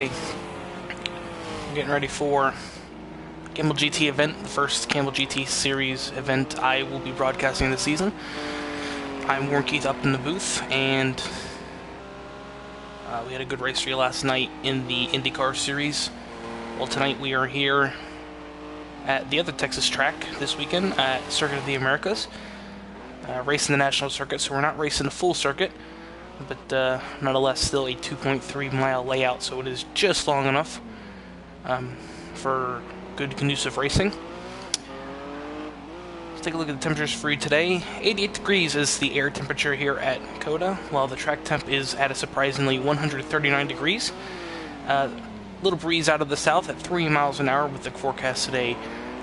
I'm getting ready for Camel GT event, the first Camel GT Series event I will be broadcasting this season. I'm Warren Keith up in the booth, and we had a good race for you last night in the IndyCar Series. Well, tonight we are here at the other Texas track this weekend at Circuit of the Americas, racing the national circuit, so we're not racing the full circuit, but nonetheless still a 2.3 mile layout, so it is just long enough for good conducive racing. Let's take a look at the temperatures for you today. 88 degrees is the air temperature here at COTA, while the track temp is at a surprisingly 139 degrees. Little breeze out of the south at 3 miles an hour with the forecast today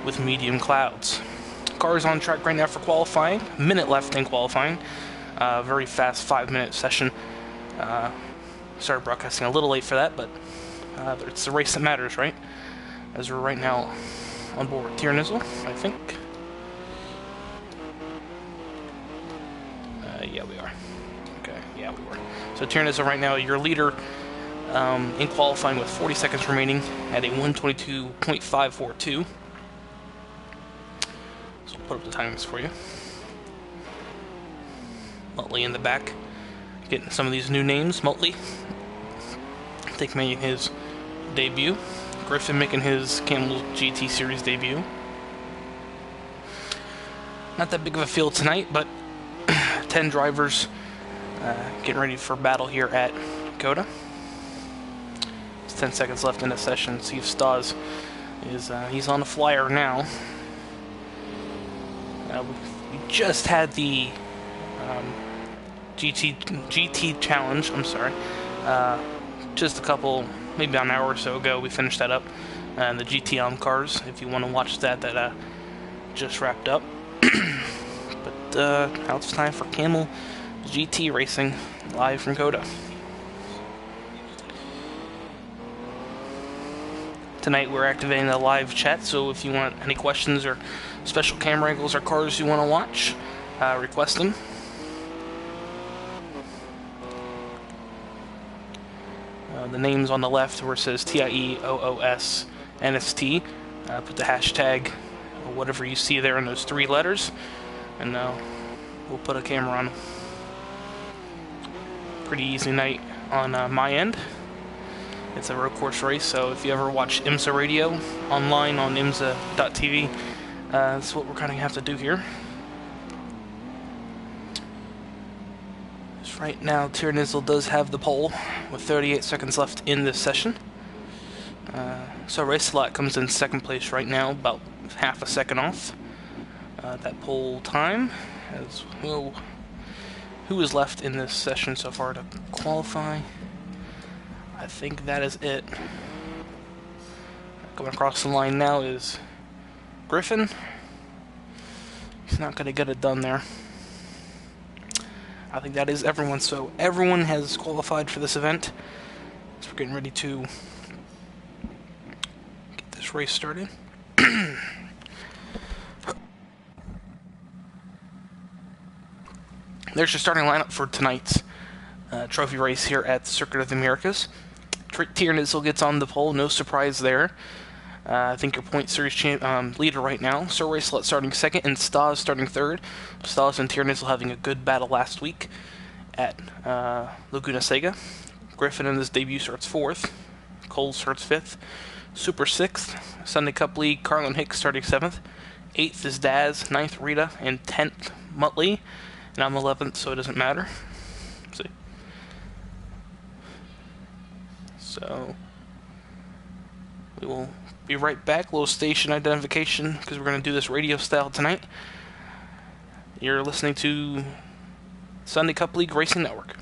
with medium clouds. Cars on track right now for qualifying. Minute left in qualifying. Very fast 5-minute session. Started broadcasting a little late for that, but it's the race that matters, right? As we're right now on board with Tyrannizel, I think. Yeah, we are. Okay, yeah, we were. So Tyrannizel right now, your leader in qualifying with 40 seconds remaining at a 1:22.542. So we'll put up the timings for you. Muttley in the back, getting some of these new names. Muttley, I think, making his debut. Griffin making his Camel GT Series debut. Not that big of a field tonight, but 10 drivers getting ready for battle here at COTA. There's 10 seconds left in the session. See if Stas is he's on the flyer now. We just had the GT challenge. I'm sorry. Just a couple, maybe an hour or so ago, we finished that up. And the GT cars, if you want to watch that, just wrapped up. But now it's time for Camel GT racing live from COTA. Tonight we're activating the live chat, so if you want any questions or special camera angles or cars you want to watch, request them. The names on the left where it says TIEOOSNST, put the hashtag, whatever you see there in those 3 letters, and we'll put a camera on. Pretty easy night on my end. It's a road course race, so if you ever watch IMSA radio online on IMSA.tv, that's what we're kind of have to do here. Right now, Tyrannizel does have the pole with 38 seconds left in this session. So Race Slot comes in second place right now, about half a second off that pole time. As well, who is left in this session so far to qualify? I think that is it. Going across the line now is Griffin. He's not going to get it done there. I think that is everyone, so everyone has qualified for this event. So we're getting ready to get this race started. There's your starting lineup for tonight's trophy race here at the Circuit of the Americas. Tyrannizel gets on the pole, no surprise there. I think your point series leader right now. Sir Race Slot starting second, and Stas starting third. Stas and Tyrannizel having a good battle last week at Laguna Seca. Griffin in his debut starts fourth. Cole starts fifth. Super sixth. Sunday Cup League, Carlin Hicks starting seventh. Eighth is Daz, ninth Rita, and 10th Muttley. And I'm 11th, so it doesn't matter. Let's see. So we will be right back. Little station identification, because we're going to do this radio style tonight. You're listening to Sunday Cup League Racing Network.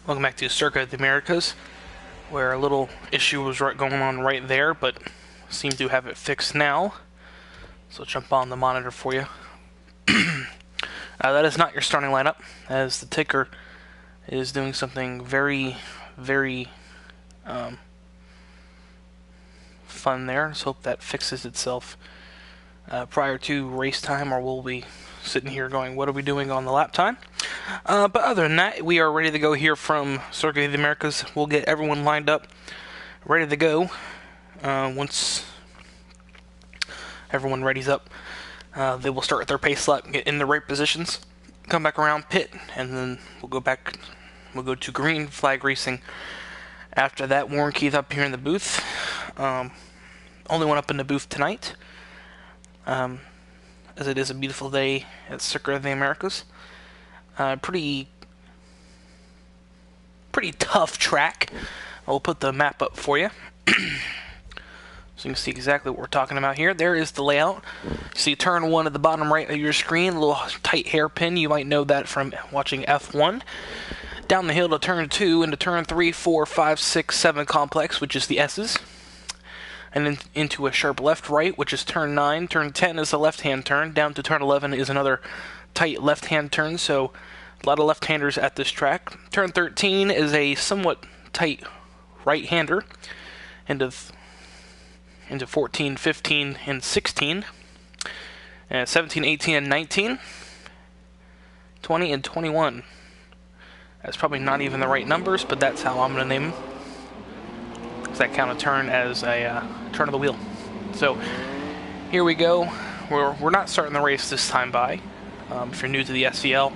Welcome back to Circuit of the Americas, where a little issue was going on right there, but seem to have it fixed now. So I'll jump on the monitor for you. That is not your starting lineup, as the ticker is doing something very, very fun there. Let's hope that fixes itself prior to race time, or we'll be sitting here going, what are we doing on the lap time? But other than that, we are ready to go here from Circuit of the Americas. We'll get everyone lined up, ready to go. Once everyone readies up, they will start their pace lap, get in the right positions, come back around, pit, and then we'll go back. We'll go to green flag racing. After that, Warren Keith up here in the booth. Only one up in the booth tonight, as it is a beautiful day at Circuit of the Americas. Pretty tough track. I'll put the map up for you, so you can see exactly what we're talking about here. There is the layout. You see turn 1 at the bottom right of your screen, a little tight hairpin. You might know that from watching F1. Down the hill to turn 2, into turn 3, 4, 5, 6, 7 complex, which is the S's. And then into a sharp left-right, which is turn 9. Turn 10 is a left-hand turn. Down to turn 11 is another tight left-hand turn, so a lot of left-handers at this track. Turn 13 is a somewhat tight right-hander into 14, 15, and 16. And 17, 18, and 19. 20 and 21. That's probably not even the right numbers, but that's how I'm going to name them. Because that count a turn as a turn of the wheel. So here we go. We're not starting the race this time by. If you're new to the SCL,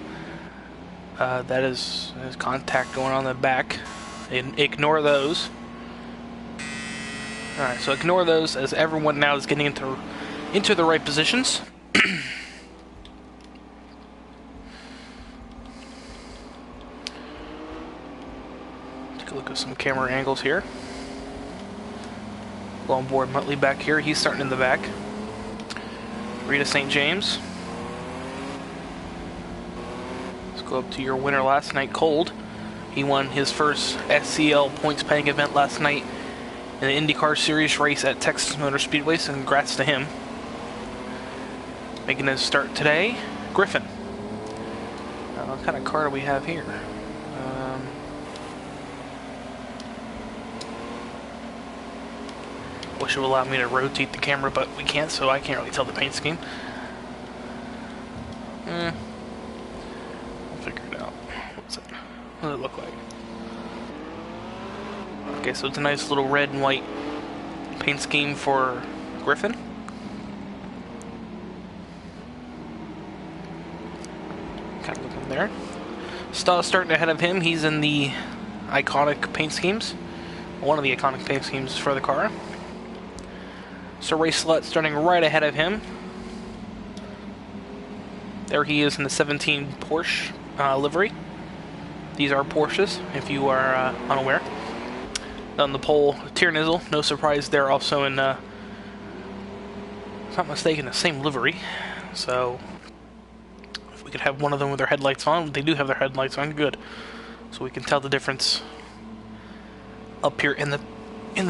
that is there's contact going on in the back. And ignore those. Alright, so ignore those, as everyone now is getting into the right positions. Take a look at some camera angles here. Go on board Muttley back here. He's starting in the back. Rita St. James. Let's go up to your winner last night, Cold. He won his first SCL points paying event last night in the IndyCar Series race at Texas Motor Speedway, so congrats to him. Making his start today, Griffin. What kind of car do we have here? Wish it would allow me to rotate the camera, but we can't, so I can't really tell the paint scheme. We'll figure it out. What's it? What does it look like? Okay, so it's a nice little red and white paint scheme for Griffin. Kind of looking there. Stah's starting ahead of him. He's in the iconic paint schemes. One of the iconic paint schemes for the car. So Ray Slut starting right ahead of him. There he is in the 17 Porsche livery. These are Porsches, if you are unaware. On the pole, Tierney, no surprise, they're also in, if I'm not mistaken, the same livery. So if we could have one of them with their headlights on, they do have their headlights on, good. So we can tell the difference up here in the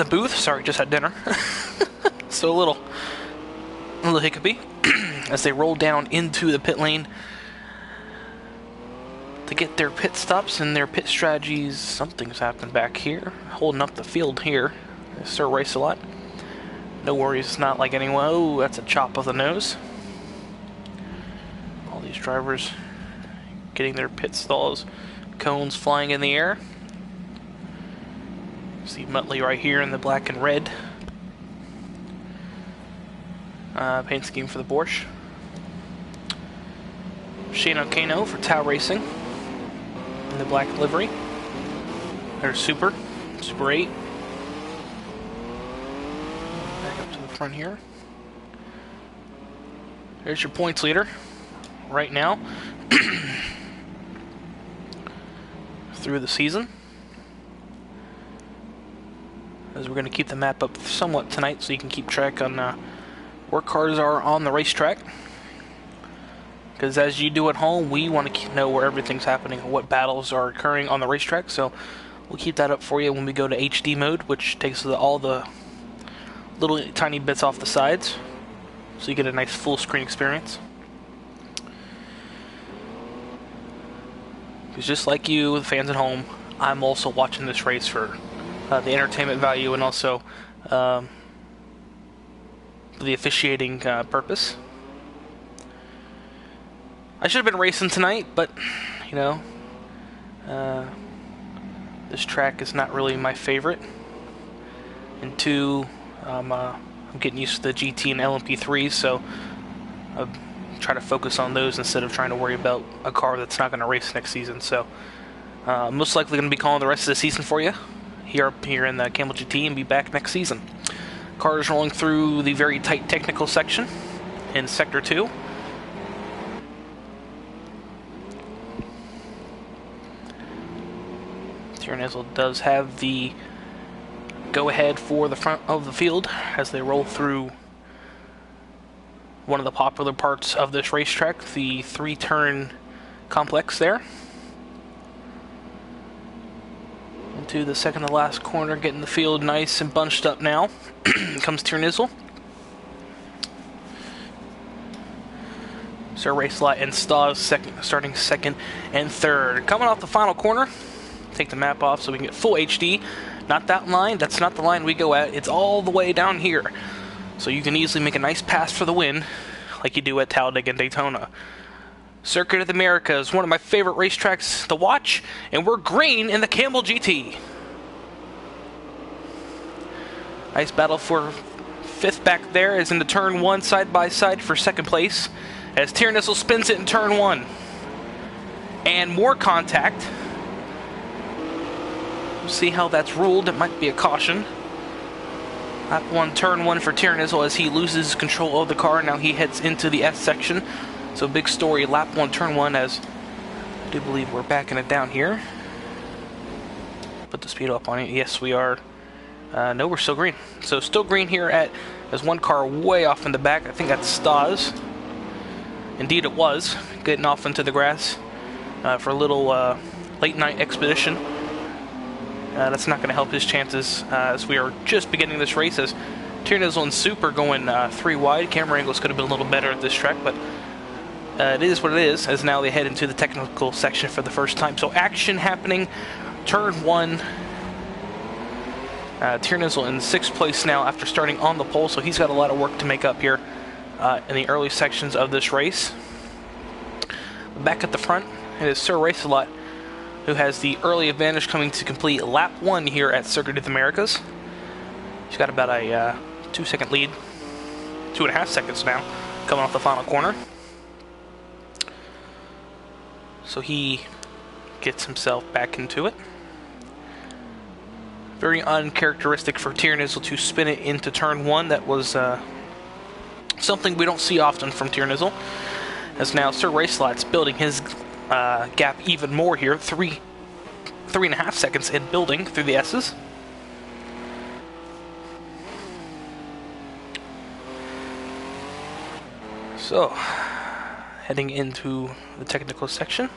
booth. Sorry, just had dinner. So a little hiccupy as they roll down into the pit lane to get their pit stops and their pit strategies. Something's happened back here, holding up the field here. Sir Race a lot. No worries, it's not like anyone. Oh, that's a chop of the nose. All these drivers getting their pit stalls, cones flying in the air. See Muttley right here in the black and red. Paint scheme for the Porsche. Shane O'Kano for Tau Racing in the black livery. There's Super 8. Back up to the front here. There's your points leader right now through the season. As we're going to keep the map up somewhat tonight so you can keep track on where cars are on the racetrack. because as you do at home, we want to know where everything's happening, what battles are occurring on the racetrack. So we'll keep that up for you when we go to HD mode, which takes all the little tiny bits off the sides, so you get a nice full screen experience. Because just like you, the fans at home, I'm also watching this race for the entertainment value and also for the officiating purpose. I should have been racing tonight, but you know, this track is not really my favorite. And two, I'm getting used to the GT and LMP3s, so I try to focus on those instead of trying to worry about a car that's not going to race next season. So most likely going to be calling the rest of the season for you here in the Camel GT and be back next season. Car is rolling through the very tight technical section in Sector 2. Tiernizel does have the go-ahead for the front of the field as they roll through one of the popular parts of this racetrack, the 3-turn complex there. Into the second to last corner, getting the field nice and bunched up now. Comes Tiernizel. Sir Racelot and Stas starting second and third. Coming off the final corner, take the map off so we can get full HD. Not that line, that's not the line we go at, it's all the way down here. So you can easily make a nice pass for the win, like you do at Talladega and Daytona. Circuit of the Americas, one of my favorite racetracks to watch, and we're green in the Camel GT. Nice battle for fifth back there, is into turn 1 side by side for second place, as Tiernizel spins it in turn 1. And more contact. We'll see how that's ruled, it might be a caution. Lap 1, turn 1 for Tiernizel as he loses control of the car. Now he heads into the S section. So big story, lap 1, turn 1, as I do believe we're backing it down here. Put the speed up on it. Yes, we are. No, we're still green. So still green here as one car way off in the back. I think that's Stas. Indeed it was. Getting off into the grass for a little late night expedition. That's not going to help his chances as we are just beginning this race, as Tiernizel and Super going 3 wide. Camera angles could have been a little better at this track, but it is what it is, as now they head into the technical section for the first time. So action happening, turn 1. Tiernizel in 6th place now after starting on the pole, so he's got a lot of work to make up here in the early sections of this race. Back at the front, it is Sir Racelot, who has the early advantage coming to complete lap 1 here at Circuit of the Americas. He's got about a 2-second lead, 2.5 seconds now, coming off the final corner. So he gets himself back into it. Very uncharacteristic for Tiernizel to spin it into turn 1. That was something we don't see often from Tiernizel. As now Sir Racelot's building his gap even more here. 3.5 seconds in building through the S's. So, heading into the technical section.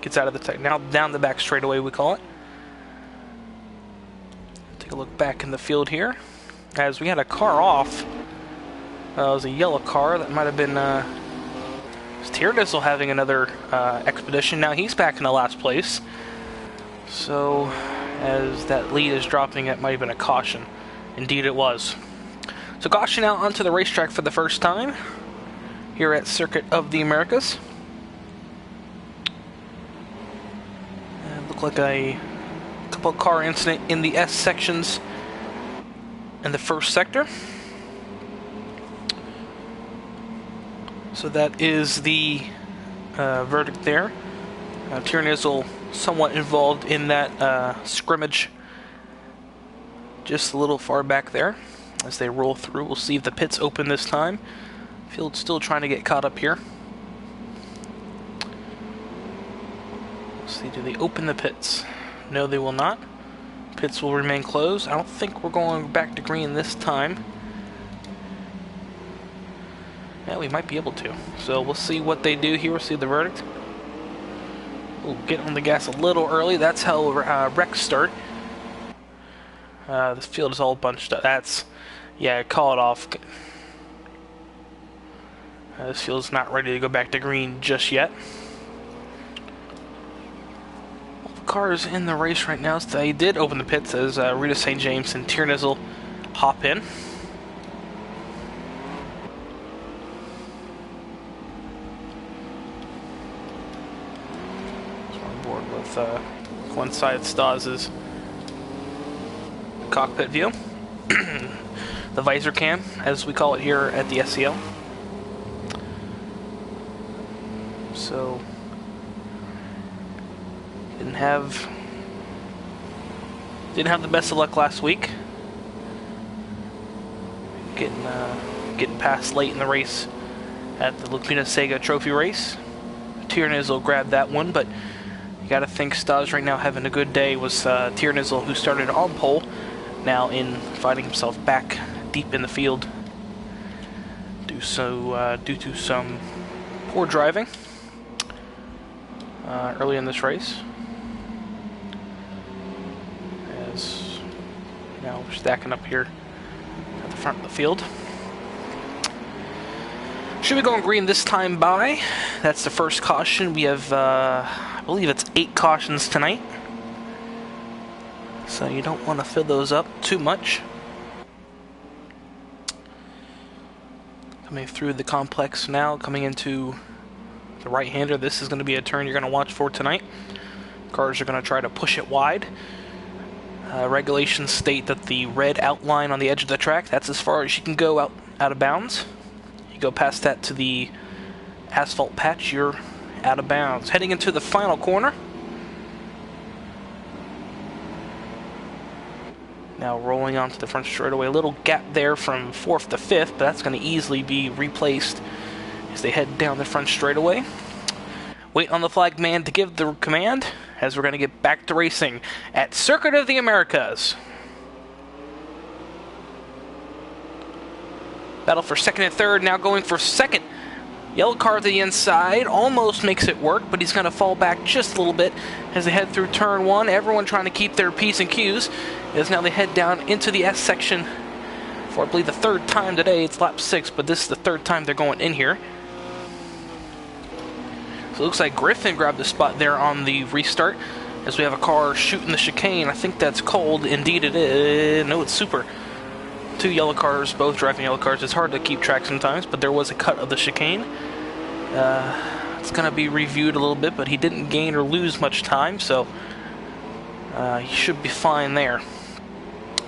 Gets out of the now down the back straightaway, we call it. Take a look back in the field here, as we had a car off. It was a yellow car that might have been Tiernizel having another expedition. Now he's back in the last place. So, as that lead is dropping, it might have been a caution. Indeed it was. So caution out onto the racetrack for the first time here at Circuit of the Americas. Looked like a couple car incident in the S sections in the first sector. So that is the verdict there. Tiernizel somewhat involved in that scrimmage, just a little far back there. As they roll through, we'll see if the pits open this time. Field's still trying to get caught up here. Let's see, do they open the pits? No, they will not. Pits will remain closed. I don't think we're going back to green this time. Yeah, we might be able to. So we'll see what they do here. We'll see the verdict. We'll get on the gas a little early. That's how wrecks start. This field is all bunched up. That's... yeah, call it off. This field's not ready to go back to green just yet. All the cars in the race right now. So they did open the pits as Rita St. James and Tierney hop in. With one side Stas' cockpit view. The visor cam, as we call it here at the SCL. So, didn't have the best of luck last week. Getting past late in the race at the Lupina Sega Trophy race. Tierney will grab that one, but gotta think Stas right now having a good day. Was Tierney, who started on pole, now finding himself back deep in the field due to some poor driving early in this race. As now we're stacking up here at the front of the field. Should be going green this time by. That's the first caution. We have, I believe it's 8 cautions tonight. So you don't want to fill those up too much. Coming through the complex now, coming into the right-hander. This is going to be a turn you're going to watch for tonight. Cars are going to try to push it wide. Regulations state that the red outline on the edge of the track, that's as far as you can go out of bounds. Go past that to the asphalt patch, you're out of bounds. Heading into the final corner. Now rolling onto the front straightaway. A little gap there from 4th to 5th, but that's going to easily be replaced as they head down the front straightaway. Wait on the flag man to give the command as we're going to get back to racing at Circuit of the Americas. Battle for second and third, now going for second. Yellow car to the inside, almost makes it work, but he's going to fall back just a little bit as they head through turn 1. Everyone trying to keep their P's and Q's as now they head down into the S section for, I believe, the 3rd time today. It's lap 6, but this is the 3rd time they're going in here. So it looks like Griffin grabbed the spot there on the restart as we have a car shooting the chicane. I think that's cold. Indeed it is. No, it's super. 2 yellow cars, both driving yellow cars. It's hard to keep track sometimes, but there was a cut of the chicane. It's going to be reviewed a little bit, but he didn't gain or lose much time, so he should be fine there.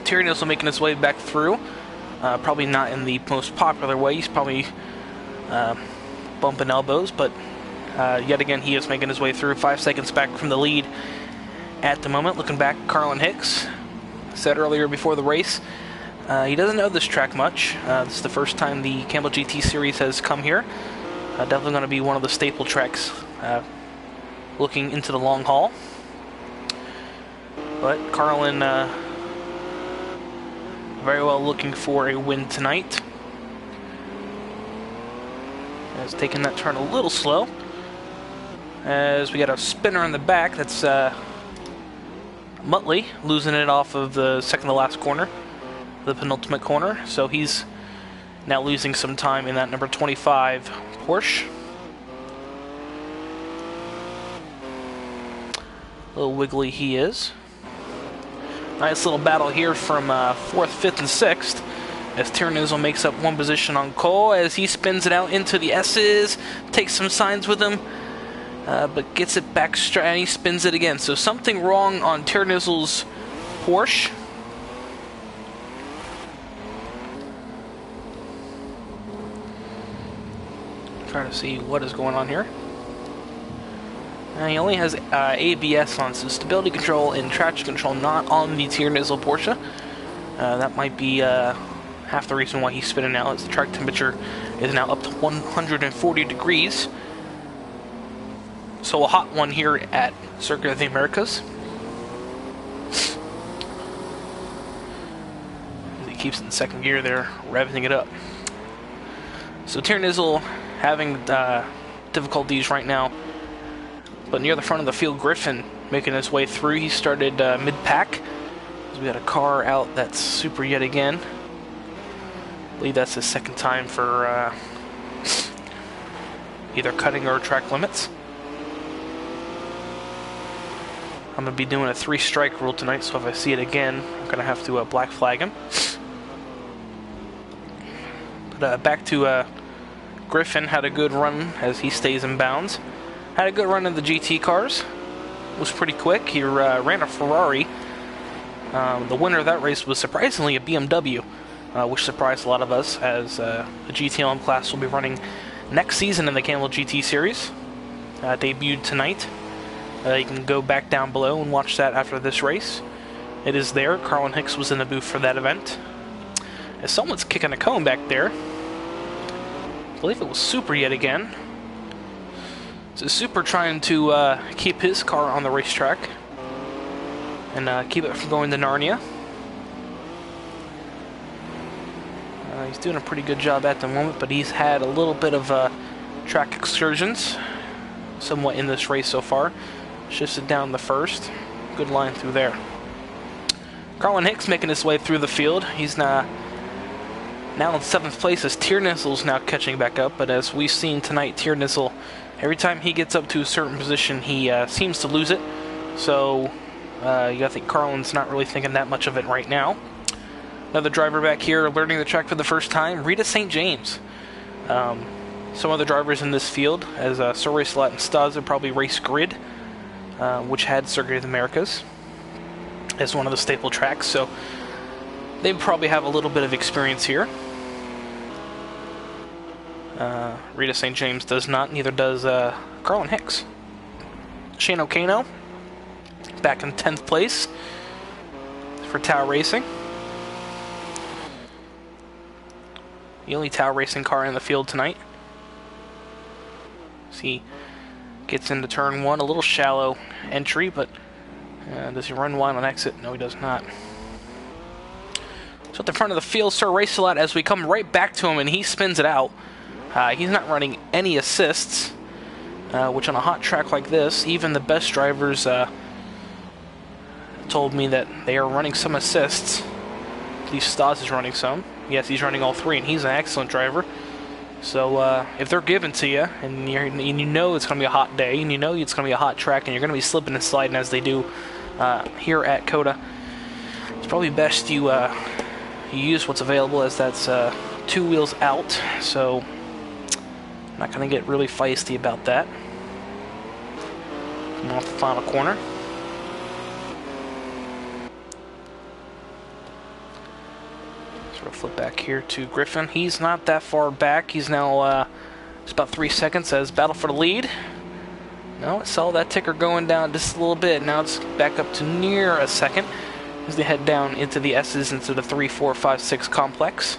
Tierney also making his way back through. Probably not in the most popular way. He's probably bumping elbows, but yet again he is making his way through. 5 seconds back from the lead at the moment. Looking back, Carlin Hicks said earlier before the race, he doesn't know this track much. This is the first time the Camel GT Series has come here. Definitely going to be one of the staple tracks looking into the long haul. But Carlin very well looking for a win tonight. Has taken that turn a little slow. As we got a spinner in the back, that's Muttley losing it off of the second to last corner. The penultimate corner, so he's now losing some time in that number 25 Porsche. A little wiggly he is. Nice little battle here from 4th, 5th, and 6th as Tierney makes up one position on Cole as he spins it out into the S's, takes some signs with him, but gets it back straight and he spins it again. So something wrong on Tierney's Porsche. Trying to see what is going on here. He only has ABS on, so stability control and traction control not on the Tierney Porsche. That might be half the reason why he's spinning now, as the track temperature is now up to 140 degrees. So a hot one here at Circuit of the Americas. He keeps it in second gear there, revving it up. So Tiernizzle having difficulties right now. But near the front of the field, Griffin making his way through. He started mid-pack. We got a car out that's super yet again. I believe that's the second time for either cutting or track limits. I'm going to be doing a 3-strike rule tonight, so if I see it again, I'm going to have to black flag him. But back to Griffin, had a good run as he stays in bounds. Had a good run in the GT cars. Was pretty quick. He ran a Ferrari. The winner of that race was surprisingly a BMW, which surprised a lot of us, as the GTLM class will be running next season in the Camel GT Series. Debuted tonight. You can go back down below and watch that after this race. It is there. Carlin Hicks was in the booth for that event. As someone's kicking a cone back there. I believe it was Super yet again. So Super trying to keep his car on the racetrack and keep it from going to Narnia. He's doing a pretty good job at the moment, but he's had a little bit of track excursions somewhat in this race so far. Shifted down the first. Good line through there. Carlin Hicks making his way through the field. He's now in 7th place as Tiernizzle's now catching back up, but as we've seen tonight, Tiernizzle, every time he gets up to a certain position, he seems to lose it. So you gotta think Carlin's not really thinking that much of it right now. Another driver back here learning the track for the first time, Rita St. James. Some other drivers in this field, as Sir Racelat and Stazza probably race Grid, which had Circuit of the Americas as one of the staple tracks, so they probably have a little bit of experience here. Rita St. James does not, neither does Carlin Hicks. Shane O'Kano back in 10th place for Tau Racing. The only Tau Racing car in the field tonight. See, gets into turn 1, a little shallow entry, but does he run wide on exit? No, he does not. So at the front of the field, Sir Racelat, as we come right back to him and he spins it out. He's not running any assists, which on a hot track like this, even the best drivers told me that they are running some assists. At least Stas is running some. Yes, he's running all 3, and he's an excellent driver. So if they're given to you, and you know it's going to be a hot day, and you know it's going to be a hot track, and you're going to be slipping and sliding as they do here at COTA, it's probably best you use what's available, as that's 2 wheels out. So I'm not going to get really feisty about that. I'm off the final corner. Sort of flip back here to Griffin. He's not that far back. He's now just about 3 seconds as battle for the lead. No, I saw that ticker going down just a little bit. Now it's back up to near a second as they head down into the S's, into the 3, 4, 5, 6 complex.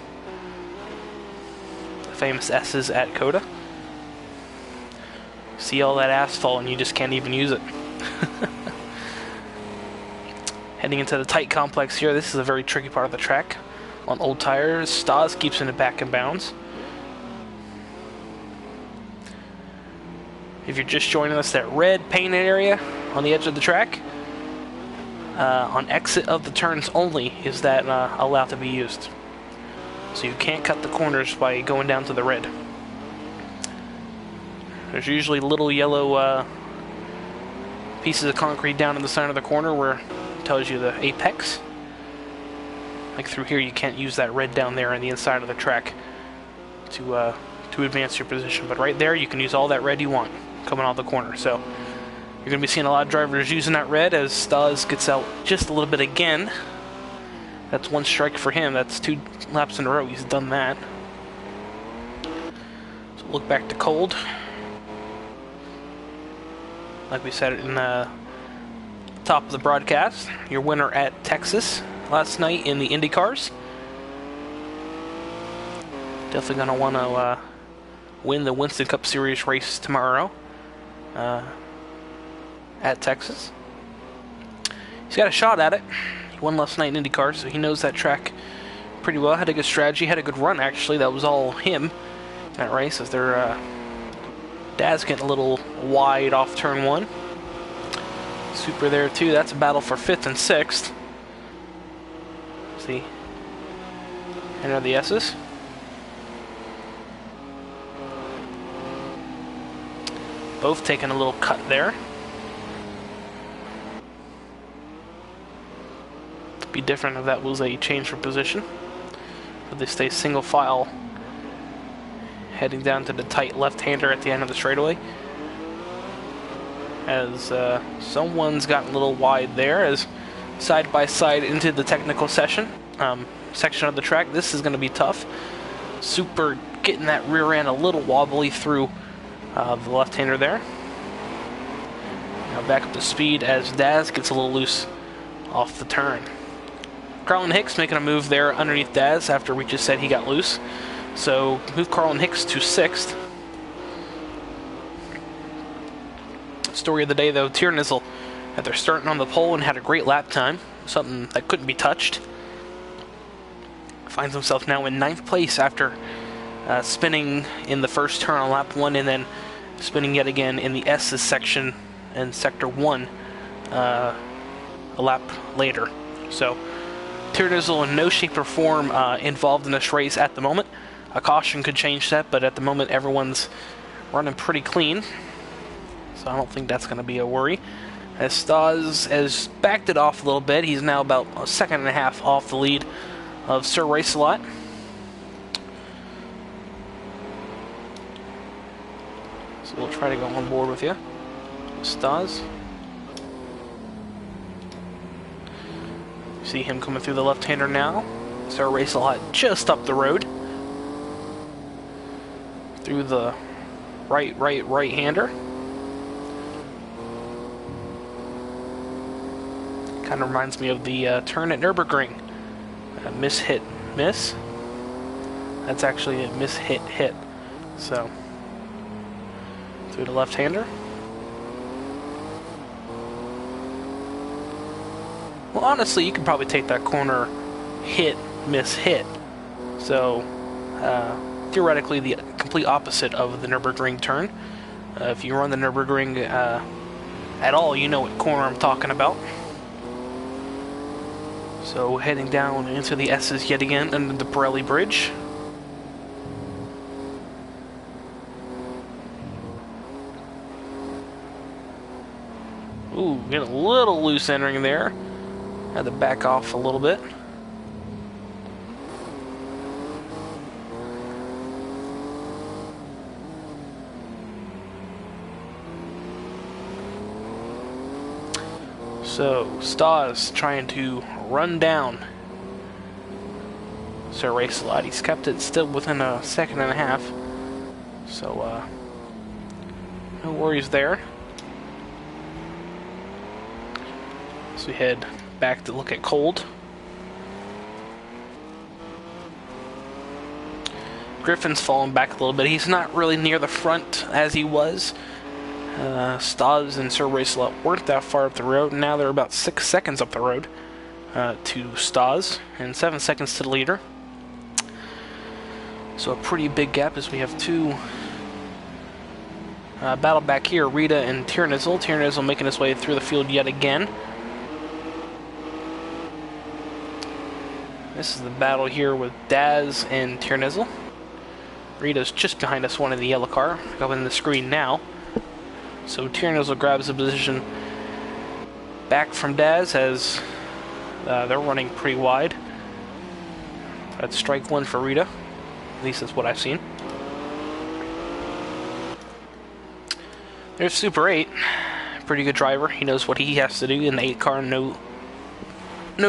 The famous S's at COTA. See all that asphalt and you just can't even use it. Heading into the tight complex here. This is a very tricky part of the track. On old tires, Stas keeps it back in bounds. If you're just joining us, that red painted area on the edge of the track, on exit of the turns only is that allowed to be used. So you can't cut the corners by going down to the red. There's usually little yellow pieces of concrete down in the center of the corner where it tells you the apex. Like through here, you can't use that red down there on the inside of the track to advance your position. But right there, you can use all that red you want coming out the corner. So you're going to be seeing a lot of drivers using that red as Stas gets out just a little bit again. That's 1 strike for him. That's 2 laps in a row. He's done that. So look back to cold. Like we said in the top of the broadcast, your winner at Texas last night in the IndyCars. Definitely going to want to win the Winston Cup Series race tomorrow at Texas. He's got a shot at it. He won last night in IndyCar, so he knows that track pretty well. Had a good strategy, had a good run actually. That was all him. that race as their Dad's getting a little wide off turn 1. Super there too. That's a battle for 5th and 6th. See, enter the S's. Both taking a little cut there. Be different if that was a change for position, but they stay single file, heading down to the tight left-hander at the end of the straightaway. As someone's gotten a little wide there, as side by side into the technical section of the track. This is going to be tough. Super getting that rear end a little wobbly through the left-hander there. Now back up to speed as Daz gets a little loose off the turn. Carlin Hicks making a move there underneath Daz after we just said he got loose. So move Carlin Hicks to 6th. Story of the day though, Tiernizzle, they're starting on the pole and had a great lap time, something that couldn't be touched. Finds himself now in 9th place after spinning in the first turn on lap 1 and then spinning yet again in the S's section in sector 1 a lap later. So Tiernizzle in no shape or form involved in this race at the moment. A caution could change that, but at the moment everyone's running pretty clean. So I don't think that's going to be a worry. As Stas has backed it off a little bit, he's now about a second and a half off the lead of Sir Race-A-Lot. So we'll try to go on board with you, Stas. See him coming through the left-hander now. Sir Race-A-Lot just up the road. Through the right-hander. Kind of reminds me of the turn at Nürburgring. Miss, hit, miss. That's actually a miss, hit, hit. So, through the left-hander. Well, honestly, you could probably take that corner hit, miss, hit. So, theoretically, the complete opposite of the Nürburgring turn. If you run the Nürburgring at all, you know what corner I'm talking about. So, heading down into the S's yet again under the Pirelli Bridge. Ooh, getting a little loose entering there. Had to back off a little bit. So, Stas trying to run down Sir Race-A-Lot. He's kept it still within a second and a half. So, no worries there. So we head back to look at cold. Griffin's fallen back a little bit. He's not really near the front as he was. Stas and Sir Race-A-Lot weren't that far up the road. Now they're about 6 seconds up the road to Stas and 7 seconds to the leader. So a pretty big gap as we have two battle back here. Rita and Tiernizzle. Tiernizzle making his way through the field yet again. This is the battle here with Daz and Tiernizzle. Rita's just behind us, one in the yellow car. Up in the screen now. So Tiernizzle grabs a position back from Daz as they're running pretty wide. That's strike one for Rita. At least that's what I've seen. There's Super 8. Pretty good driver. He knows what he has to do in the 8 car. No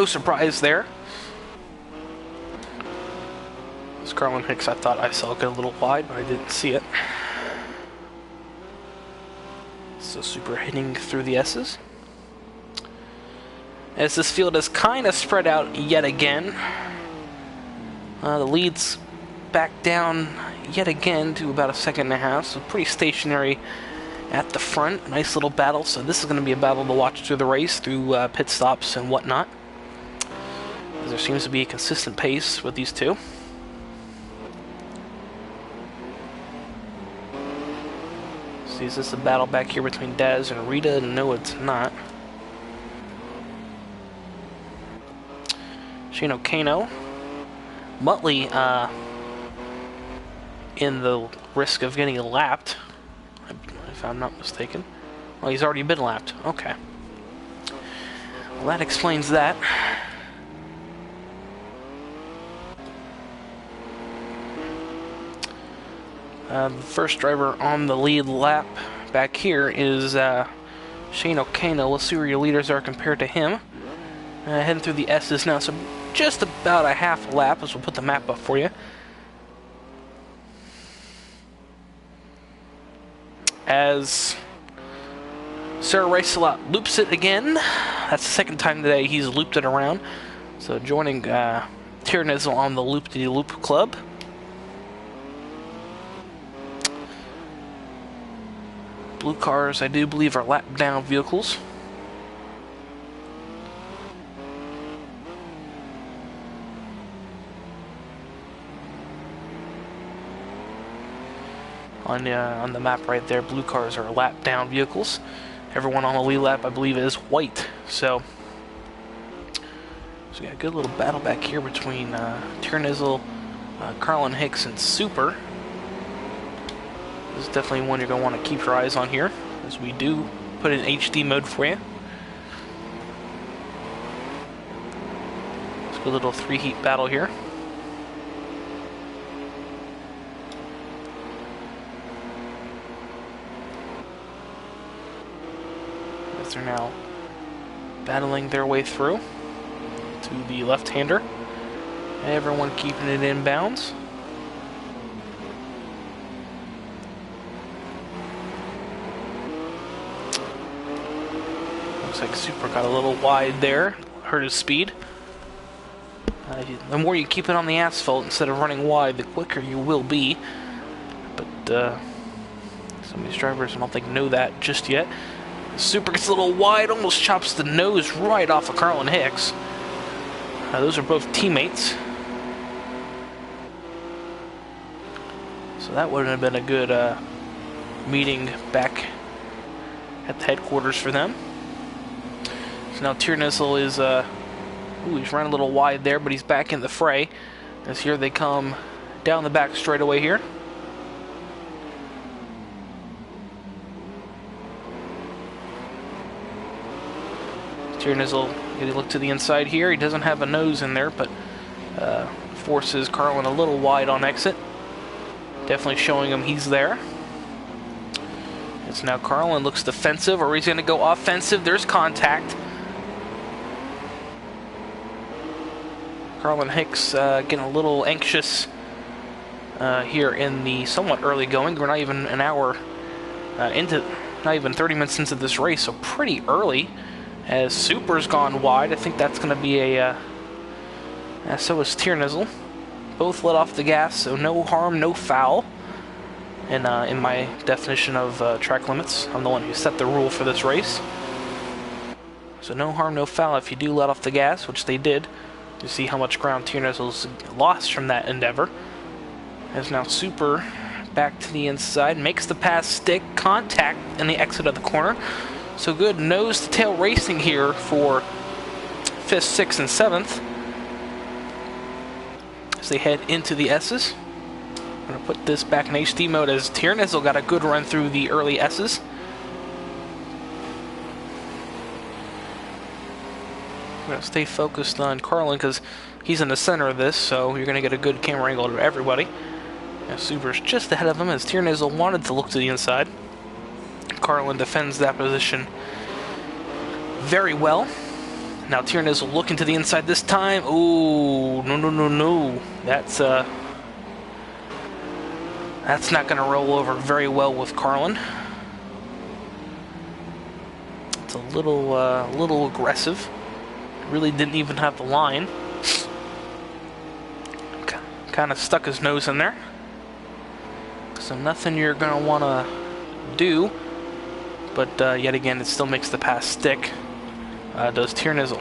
surprise there. This Carlin Hicks, I thought I saw get a little wide, but I didn't see it. So Super hitting through the S's. As this field is kind of spread out yet again. The lead's back down yet again to about a second and a half, so pretty stationary at the front. Nice little battle, so this is going to be a battle to watch through the race, through pit stops and whatnot. As there seems to be a consistent pace with these two. See, is this a battle back here between Daz and Rita? No, it's not. Shane Kano. Muttley, in the risk of getting lapped, if I'm not mistaken. Well, he's already been lapped. Okay. Well, that explains that. The first driver on the lead lap back here is Shane Kano. Let's see where your leaders are compared to him. Heading through the S's now, so just about a half lap, as we'll put the map up for you. As Sarah Rice-a-Lot loops it again. That's the second time today he's looped it around. So joining Tiernizzle on the Loop-de-Loop Club. Blue cars, I do believe, are lap-down vehicles. On the map right there, blue cars are lap-down vehicles. Everyone on the lead lap, I believe, is white. So we got a good little battle back here between Tiernizzle, Carlin Hicks, and Super. This is definitely one you're going to want to keep your eyes on here, as we do put it in HD mode for you. It's a good little three-heat battle here. As they're now battling their way through to the left-hander. Everyone keeping it in bounds. Looks like Super got a little wide there, hurt his speed. The more you keep it on the asphalt instead of running wide, the quicker you will be. But some of these drivers, I don't think, know that just yet. Super gets a little wide, almost chops the nose right off of Carlin Hicks. Those are both teammates. So that wouldn't have been a good meeting back at the headquarters for them. So now Tiernizzle is, he's running a little wide there, but he's back in the fray. As here they come down the back straightaway here. Tiernizzle getting a look to the inside here. He doesn't have a nose in there, but forces Carlin a little wide on exit. Definitely showing him he's there. It's now Carlin looks defensive, or he's going to go offensive. There's contact. Carlin Hicks getting a little anxious here in the somewhat early going. We're not even an hour into, not even 30 minutes into this race, so pretty early. As Super's gone wide, I think that's going to be a, so is Tiernizzle. Both let off the gas, so no harm, no foul. And in my definition of track limits, I'm the one who set the rule for this race. So no harm, no foul if you do let off the gas, which they did. You see how much ground Tiernizzle's lost from that endeavor. As now Super back to the inside, makes the pass stick, contact in the exit of the corner. So good nose-to-tail racing here for 5th, 6th, and 7th. As they head into the S's. I'm going to put this back in HD mode as Tiernizzle got a good run through the early S's. I'm going to stay focused on Carlin because he's in the center of this, so you're going to get a good camera angle of everybody. Now Super's just ahead of him as Tiernizzle wanted to look to the inside. Carlin defends that position very well. Now Tiernizzle looking to the inside this time. Ooh, no. That's not going to roll over very well with Carlin. It's a little aggressive. Really didn't even have the line. Kind of stuck his nose in there. So nothing you're going to want to do. But yet again, it still makes the pass stick. Does Tiernizzle.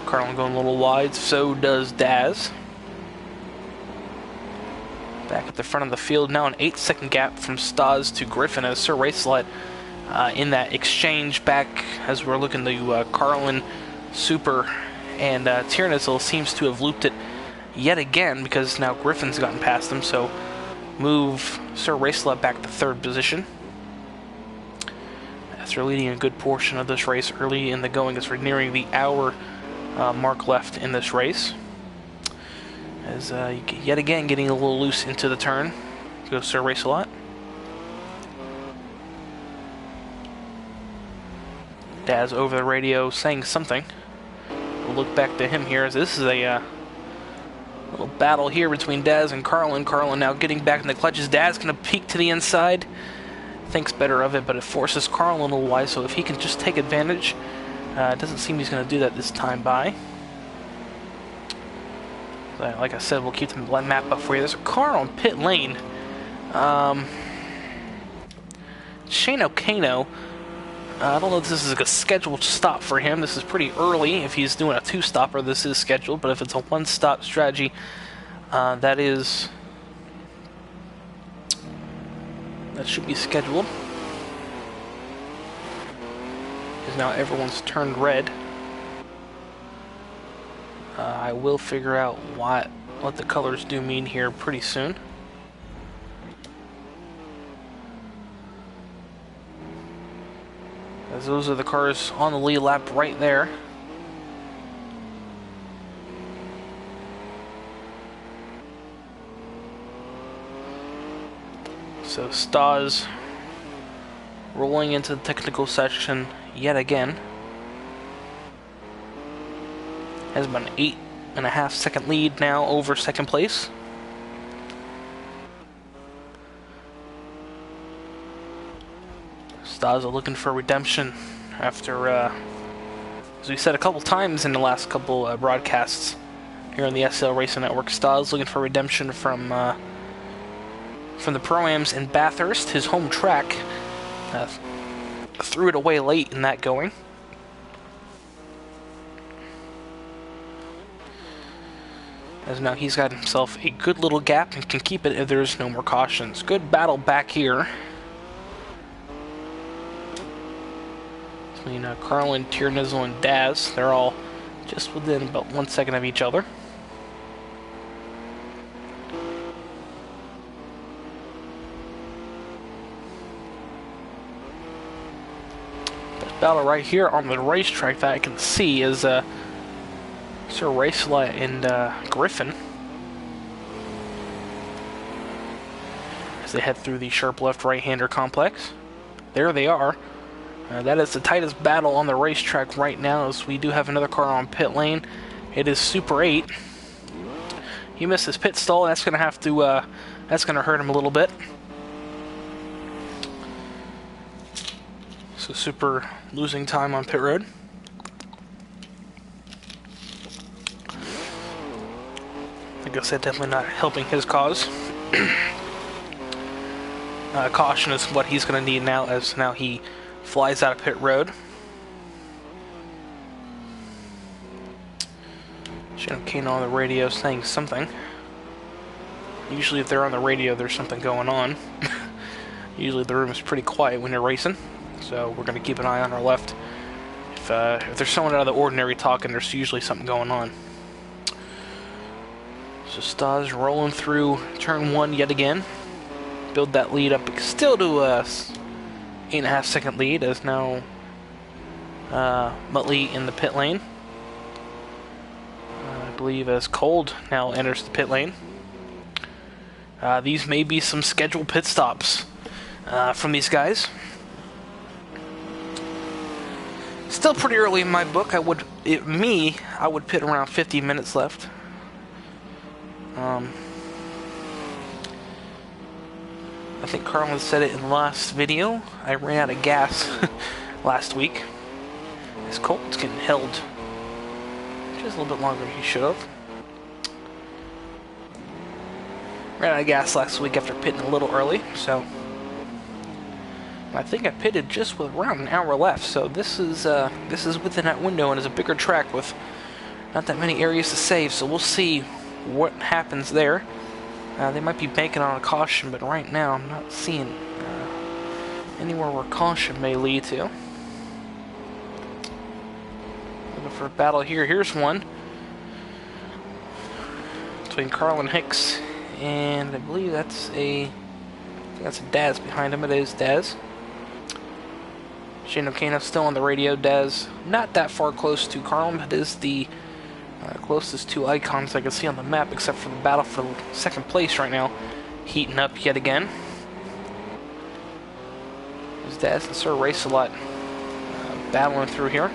Carlin going a little wide, so does Daz. Back at the front of the field now, an 8-second gap from Stas to Griffin as Sir Racelet in that exchange back as we're looking to Carlin, Super, and Tiernizel seems to have looped it yet again because now Griffin's gotten past him, so move Sir Racelet back to 3rd position. As we're leading a good portion of this race early in the going as we're nearing the hour mark left in this race. As yet again getting a little loose into the turn. Goes Sir Racelet. Daz over the radio saying something. We'll look back to him here as this is a little battle here between Daz and Carlin. Carlin now getting back in the clutches. Daz going to peek to the inside. Thinks better of it, but it forces Carlin a little wide, so if he can just take advantage, it doesn't seem he's going to do that this time by. Like I said, we'll keep the map up for you. There's a car on pit lane. Shane O'Kano. I don't know if this is a scheduled stop for him. This is pretty early. If he's doing a 2-stopper, this is scheduled. But if it's a 1-stop strategy, that should be scheduled. Because now everyone's turned red. I will figure out what the colors do mean here pretty soon. As those are the cars on the lead lap right there. So Stas rolling into the technical section yet again. Has about an 8.5-second lead now over 2nd place. Stas looking for redemption after, as we said a couple times in the last couple broadcasts here on the SCL Racing Network, Stas looking for redemption from the Pro-Ams in Bathurst, his home track. Threw it away late in that going. As now he's got himself a good little gap and can keep it if there's no more cautions. Good battle back here between Carlin, Tiernizel, and Daz. They're all just within about 1 second of each other. This battle right here on the racetrack that I can see is Sir Racelet and Griffin as they head through the sharp left right-hander complex. There they are. That is the tightest battle on the racetrack right now, as we do have another car on pit lane. It is Super 8. He missed his pit stall. That's going to have to that's going to hurt him a little bit. So Super losing time on pit road. Like I said, definitely not helping his cause. Caution is what he's going to need now, as now he flies out of pit road. Shane O'Kano on the radio saying something. Usually if they're on the radio, there's something going on. Usually the room is pretty quiet when you're racing, so we're going to keep an eye on our left. If there's someone out of the ordinary talking, there's usually something going on. So Stas rolling through turn 1 yet again. Build that lead up still to a 8.5-second lead, as now Muttley in the pit lane. I believe as Cold now enters the pit lane. These may be some scheduled pit stops from these guys. Still pretty early in my book. I would pit around 50 minutes left. I think Carlin said it in the last video. I ran out of gas last week. This Colt's getting held just a little bit longer than he should have. Ran out of gas last week after pitting a little early, so I think I pitted just with around an hour left. So this is within that window and is a bigger track with not that many areas to save. So we'll see what happens there. They might be banking on a caution, but right now I'm not seeing anywhere where caution may lead to. Looking for a battle here. Here's one between Carl and Hicks, and I believe that's a Daz behind him. It is Daz. Shane O'Kane still on the radio. Daz not that far close to Carl. It is the closest two icons I can see on the map, except for the battle for second place right now, heating up yet again. There's Daz and Sir Race-A-Lot battling through here.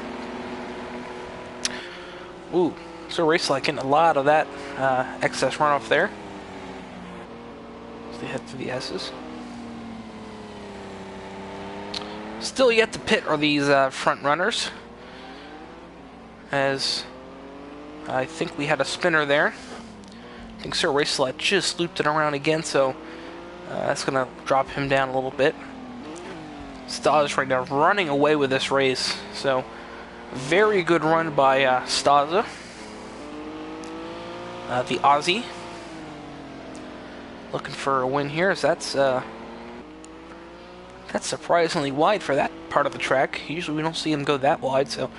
Ooh, Sir Race-A-Lot getting a lot of that excess runoff there. As they head through the S's. Still yet to pit are these front runners, as I think we had a spinner there. I think Sir Race-A-Lot just looped it around again, so that's going to drop him down a little bit. Staza right now running away with this race, so very good run by Staza, the Aussie. Looking for a win here, as that's surprisingly wide for that part of the track. Usually we don't see him go that wide, so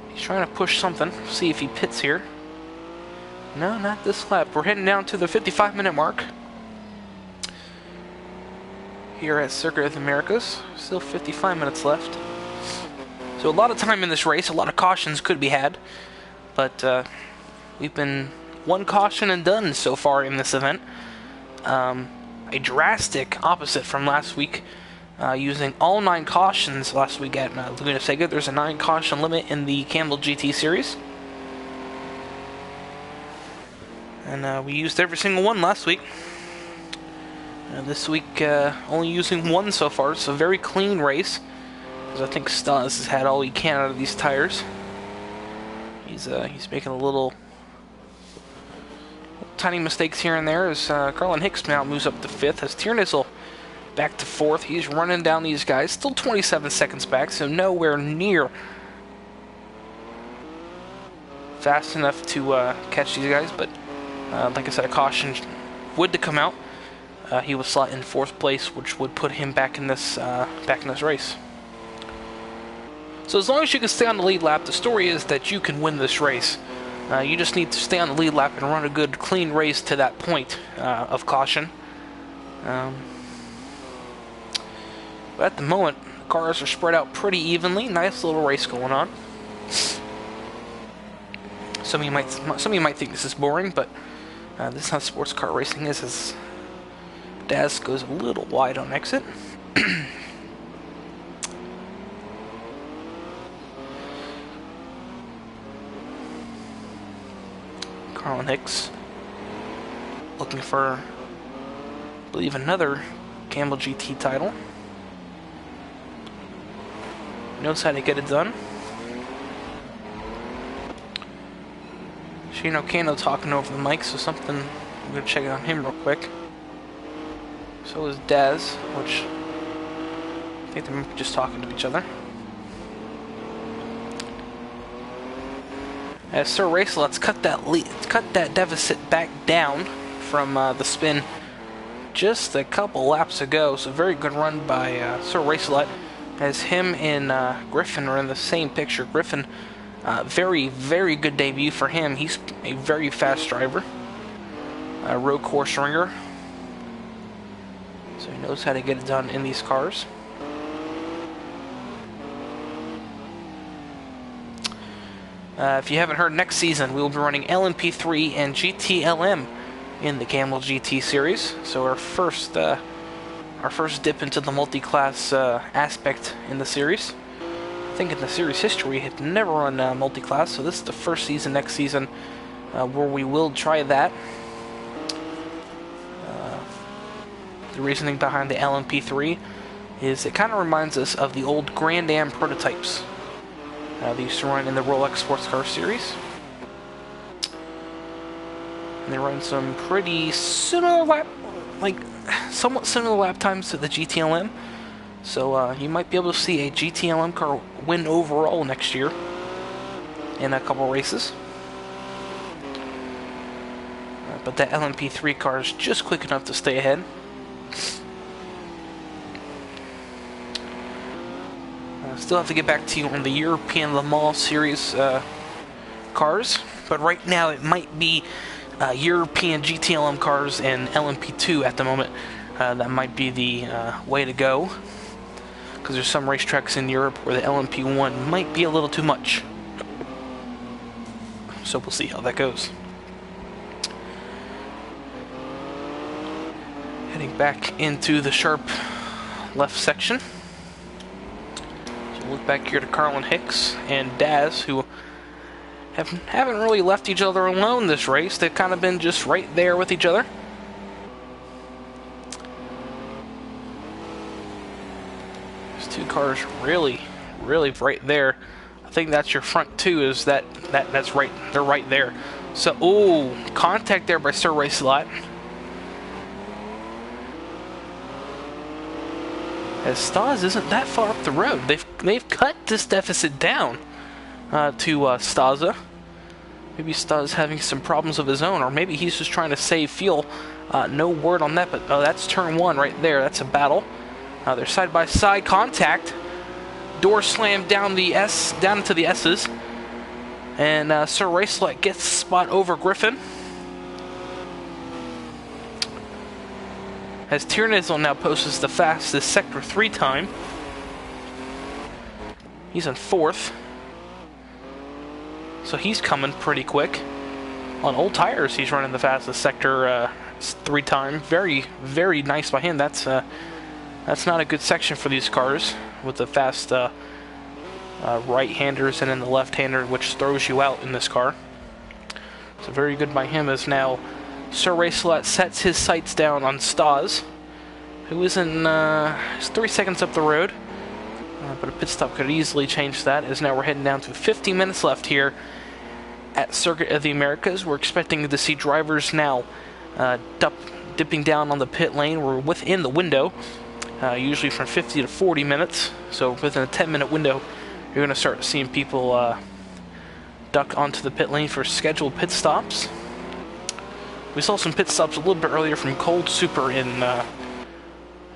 he's trying to push something. See if he pits here. No, not this lap. We're heading down to the 55-minute mark here at Circuit of the Americas. Still 55 minutes left. So a lot of time in this race. A lot of cautions could be had. But we've been one caution and done so far in this event. A drastic opposite from last week. Using all 9 cautions last week at Laguna Seca. There's a 9 caution limit in the Camel GT Series. And we used every single one last week. This week, only using 1 so far. It's a very clean race, because I think Stas has had all he can out of these tires. He's making a little tiny mistakes here and there, as Carlin Hicks now moves up to 5th, as Tiernissel back to 4th. He's running down these guys, still 27 seconds back, so nowhere near fast enough to catch these guys, but like I said, a caution would to come out. He was slot in 4th place, which would put him back in this race. So as long as you can stay on the lead lap, the story is that you can win this race. You just need to stay on the lead lap and run a good, clean race to that point of caution. But at the moment, the cars are spread out pretty evenly. Nice little race going on. Some of you might think this is boring, but this is how sports car racing is. As Daz goes a little wide on exit. Carlin Hicks looking for, I believe, another Camel GT title. Knows how to get it done. Shane O'Kane talking over the mic, so something, I'm going to check on him real quick. So is Daz, which I think they might be just talking to each other. As Sir Race-A-Lot's cut that deficit back down from the spin just a couple laps ago. So very good run by Sir Race-A-Lot, as him and Griffin are in the same picture. Griffin, very, very good debut for him. He's a very fast driver, a road course ringer, so he knows how to get it done in these cars. If you haven't heard, next season we will be running LMP3 and GTLM in the Camel GT Series. So our first dip into the multi-class aspect in the series. I think in the series history we have never run multi-class, so this is the first season next season where we will try that. The reasoning behind the LMP3 is it kind of reminds us of the old Grand Am prototypes they used to run in the Rolex Sports Car Series. And they run some pretty similar somewhat similar lap times to the GTLM. So you might be able to see a GTLM car win overall next year in a couple races. But that LMP3 car is just quick enough to stay ahead. Still have to get back to you on the European Le Mans Series cars, but right now it might be European GTLM cars and LMP2 at the moment. That might be the way to go, because there's some racetracks in Europe where the LMP1 might be a little too much. So we'll see how that goes. Heading back into the sharp left section. So look back here to Carlin Hicks and Daz, who haven't really left each other alone this race. They've kind of been just right there with each other. There's two cars really right there. I think that's your front two. Is that's right? They're right there. So, ooh, contact there by Sir Racelot. As Stas isn't that far up the road. They've cut this deficit down to Staza. Maybe Sta's having some problems of his own, or maybe he's just trying to save fuel. No word on that, but that's turn one right there. That's a battle. They're side by side contact. Door slammed down into the S's, and Sir Racelot gets the spot over Griffin. As Tiernizzle now posts the fastest Sector 3 time. He's in fourth. So he's coming pretty quick. On old tires, he's running the fastest Sector 3 time. Very nice by him. That's not a good section for these cars with the fast right-handers and then the left-hander, which throws you out in this car. So very good by him, as now Sir Racelot sets his sights down on Stas, who is in 3 seconds up the road. But a pit stop could easily change that, as now we're heading down to 50 minutes left here at Circuit of the Americas. We're expecting to see drivers now dipping down on the pit lane. We're within the window, usually from 50 to 40 minutes. So within a 10-minute window, you're going to start seeing people duck onto the pit lane for scheduled pit stops. We saw some pit stops a little bit earlier from Cold Super in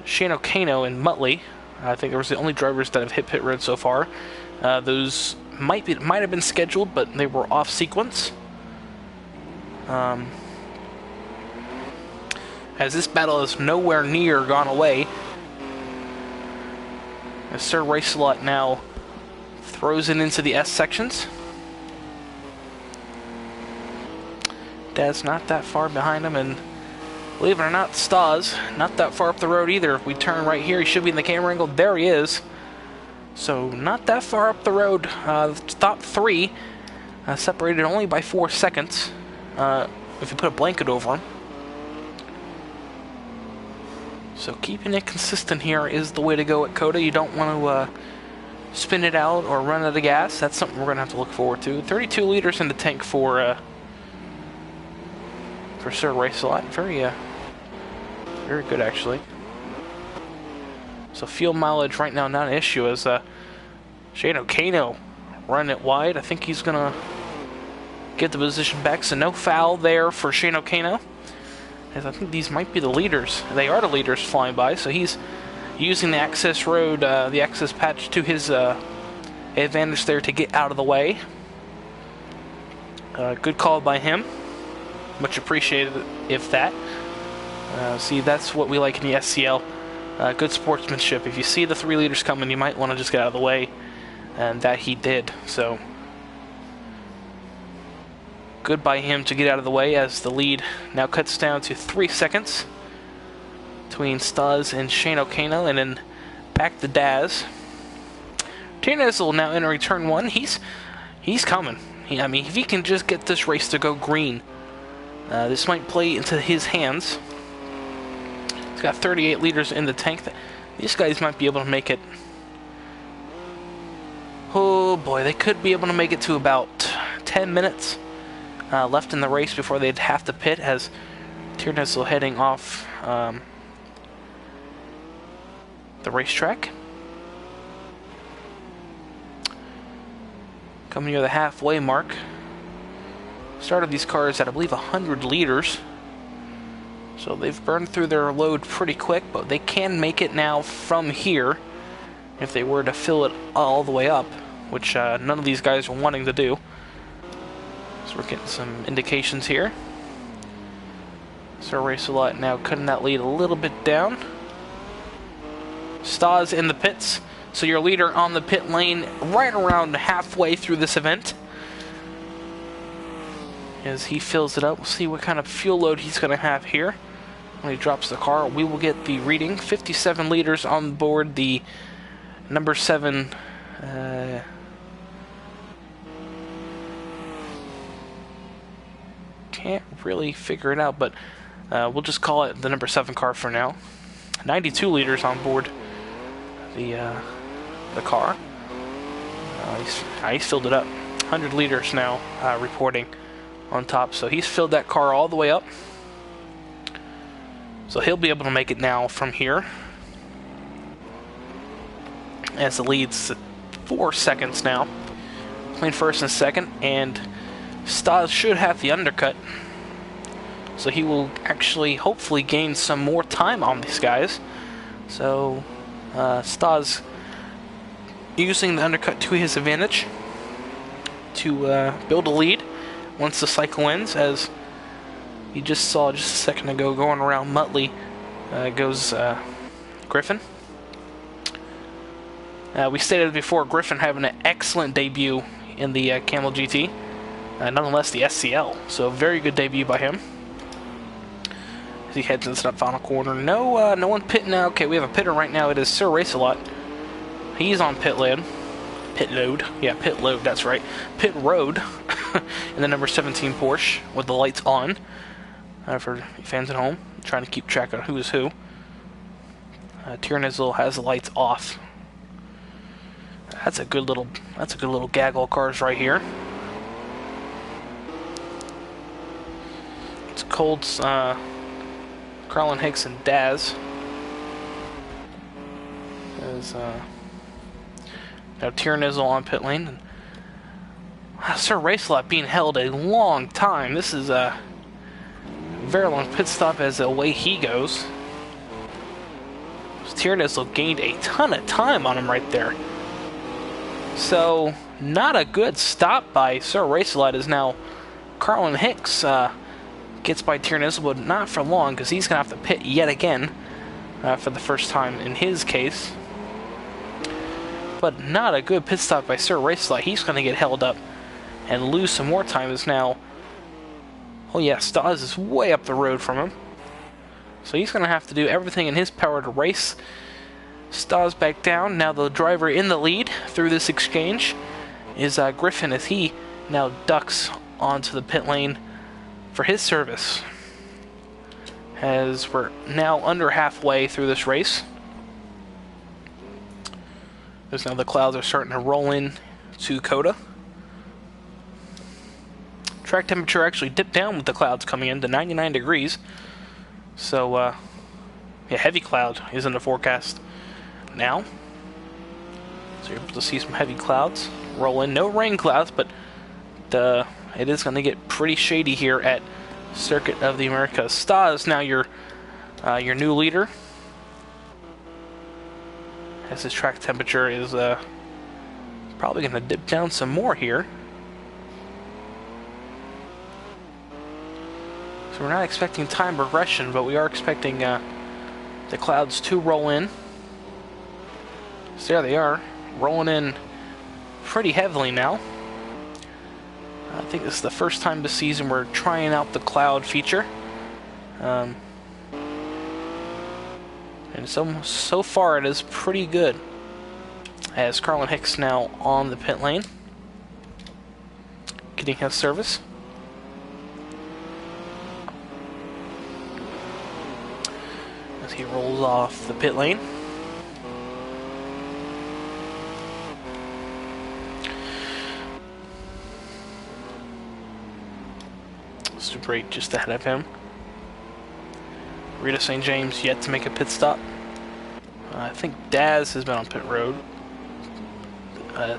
Shane O'Cano and Muttley. I think there was the only drivers that have hit pit road so far. Those might have been scheduled, but they were off sequence. As this battle is nowhere near gone away, as Sir Racelot now throws it into the S sections. Dad's not that far behind him, and believe it or not, Stas not that far up the road either. If we turn right here, he should be in the camera angle. There he is. So not that far up the road. Top three, separated only by 4 seconds. If you put a blanket over him. So keeping it consistent here is the way to go at Coda. You don't want to spin it out or run out of gas. That's something we're going to have to look forward to. 32 liters in the tank for Sir Racelot. Very good, actually. So fuel mileage right now not an issue, as Shane O'Cano running it wide. I think he's going to get the position back, so no foul there for Shane O'Cano. As I think these might be the leaders. They are the leaders flying by, so he's using the access road, the access patch to his advantage there to get out of the way. Good call by him. Much appreciated, if that. See, that's what we like in the SCL. Good sportsmanship. If you see the 3 leaders coming, you might want to just get out of the way, and that he did. So good by him to get out of the way, as the lead now cuts down to 3 seconds between Stas and Shane O'Cano, and then back to Daz. Tiernizzle now entering turn 1. He's coming. I mean, if he can just get this race to go green, this might play into his hands. He's got 38 liters in the tank. These guys might be able to make it. Oh boy, they could be able to make it to about 10 minutes left in the race before they'd have to pit, as Tiernizzle heading off the racetrack. Coming near the halfway mark. Started these cars at, I believe, 100 liters. So they've burned through their load pretty quick, but they can make it now from here if they were to fill it all the way up, which none of these guys are wanting to do. So we're getting some indications here. So Race-A-Lot now cutting that lead a little bit down. Stas in the pits. So your leader on the pit lane right around halfway through this event. As he fills it up, we'll see what kind of fuel load he's going to have here. When he drops the car, we will get the reading. 57 liters on board the number 7. Can't really figure it out, but we'll just call it the number 7 car for now. 92 liters on board the car. He's filled it up. 100 liters now reporting on top, so he's filled that car all the way up. So he'll be able to make it now from here. As the lead's 4 seconds now. Between first and second, and Stas should have the undercut. So he will actually hopefully gain some more time on these guys. So Stas using the undercut to his advantage to build a lead once the cycle ends, as you just saw just a second ago going around Muttley goes Griffin. We stated before, Griffin having an excellent debut in the Camel GT, nonetheless the SCL, so very good debut by him. As he heads into that final corner, no one pitting now. Okay, we have a pitter right now. It is Sir Race-A-Lot. He's on pit load. Pit load. Yeah, pit load, that's right. Pit road in the number 17 Porsche with the lights on. For fans at home, trying to keep track of who is who. Tyrannizel has the lights off. That's a good little gaggle of cars right here. It's Colts, Carlin Hicks and Daz. As now Tyrannizel on pit lane. And Sir Race-A-Lot being held a long time. This is a very long pit stop as away he goes. Tyrannizel gained a ton of time on him right there. So, not a good stop by Sir Race-A-Lot, as now Carlin Hicks gets by Tyrannizel, but not for long, because he's going to have to pit yet again for the first time in his case. But not a good pit stop by Sir Race-A-Lot. He's going to get held up and lose some more time, as now, oh yeah, Stas is way up the road from him. So he's going to have to do everything in his power to race Stas back down. Now the driver in the lead through this exchange is Griffin, as he now ducks onto the pit lane for his service. As we're now under halfway through this race. As now the clouds are starting to roll in to Coda. Track temperature actually dipped down with the clouds coming in to 99 degrees. So, yeah, heavy cloud is in the forecast now. So you're able to see some heavy clouds roll in. No rain clouds, but it is going to get pretty shady here at Circuit of the Americas. Stas now your new leader, as his track temperature is probably going to dip down some more here. So we're not expecting time progression, but we are expecting the clouds to roll in. So there they are, rolling in pretty heavily now. I think this is the first time this season we're trying out the cloud feature. And so far it is pretty good. As Carlin Hicks now on the pit lane, getting his service. As he rolls off the pit lane. Super 8 just ahead of him. Rita St. James yet to make a pit stop. I think Daz has been on pit road.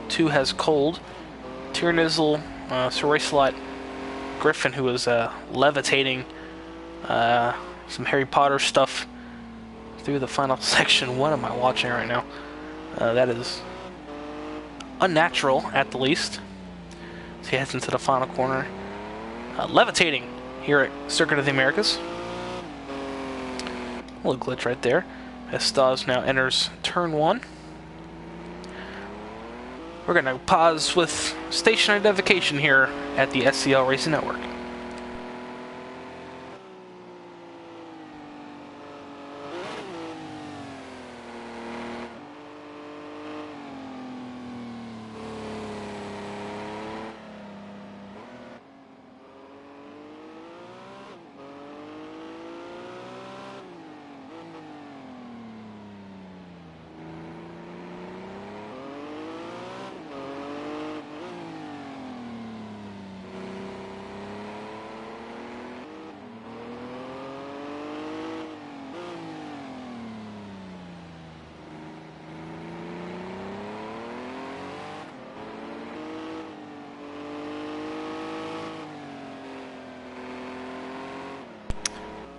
2 has Cold. Tyrannizel, Sir Race-A-Lot Griffin, who was levitating some Harry Potter stuff through the final section. What am I watching right now? That is unnatural, at the least. So he heads into the final corner. Levitating here at Circuit of the Americas. A little glitch right there. As Stas now enters turn 1. We're going to pause with station identification here at the SCL Racing Network.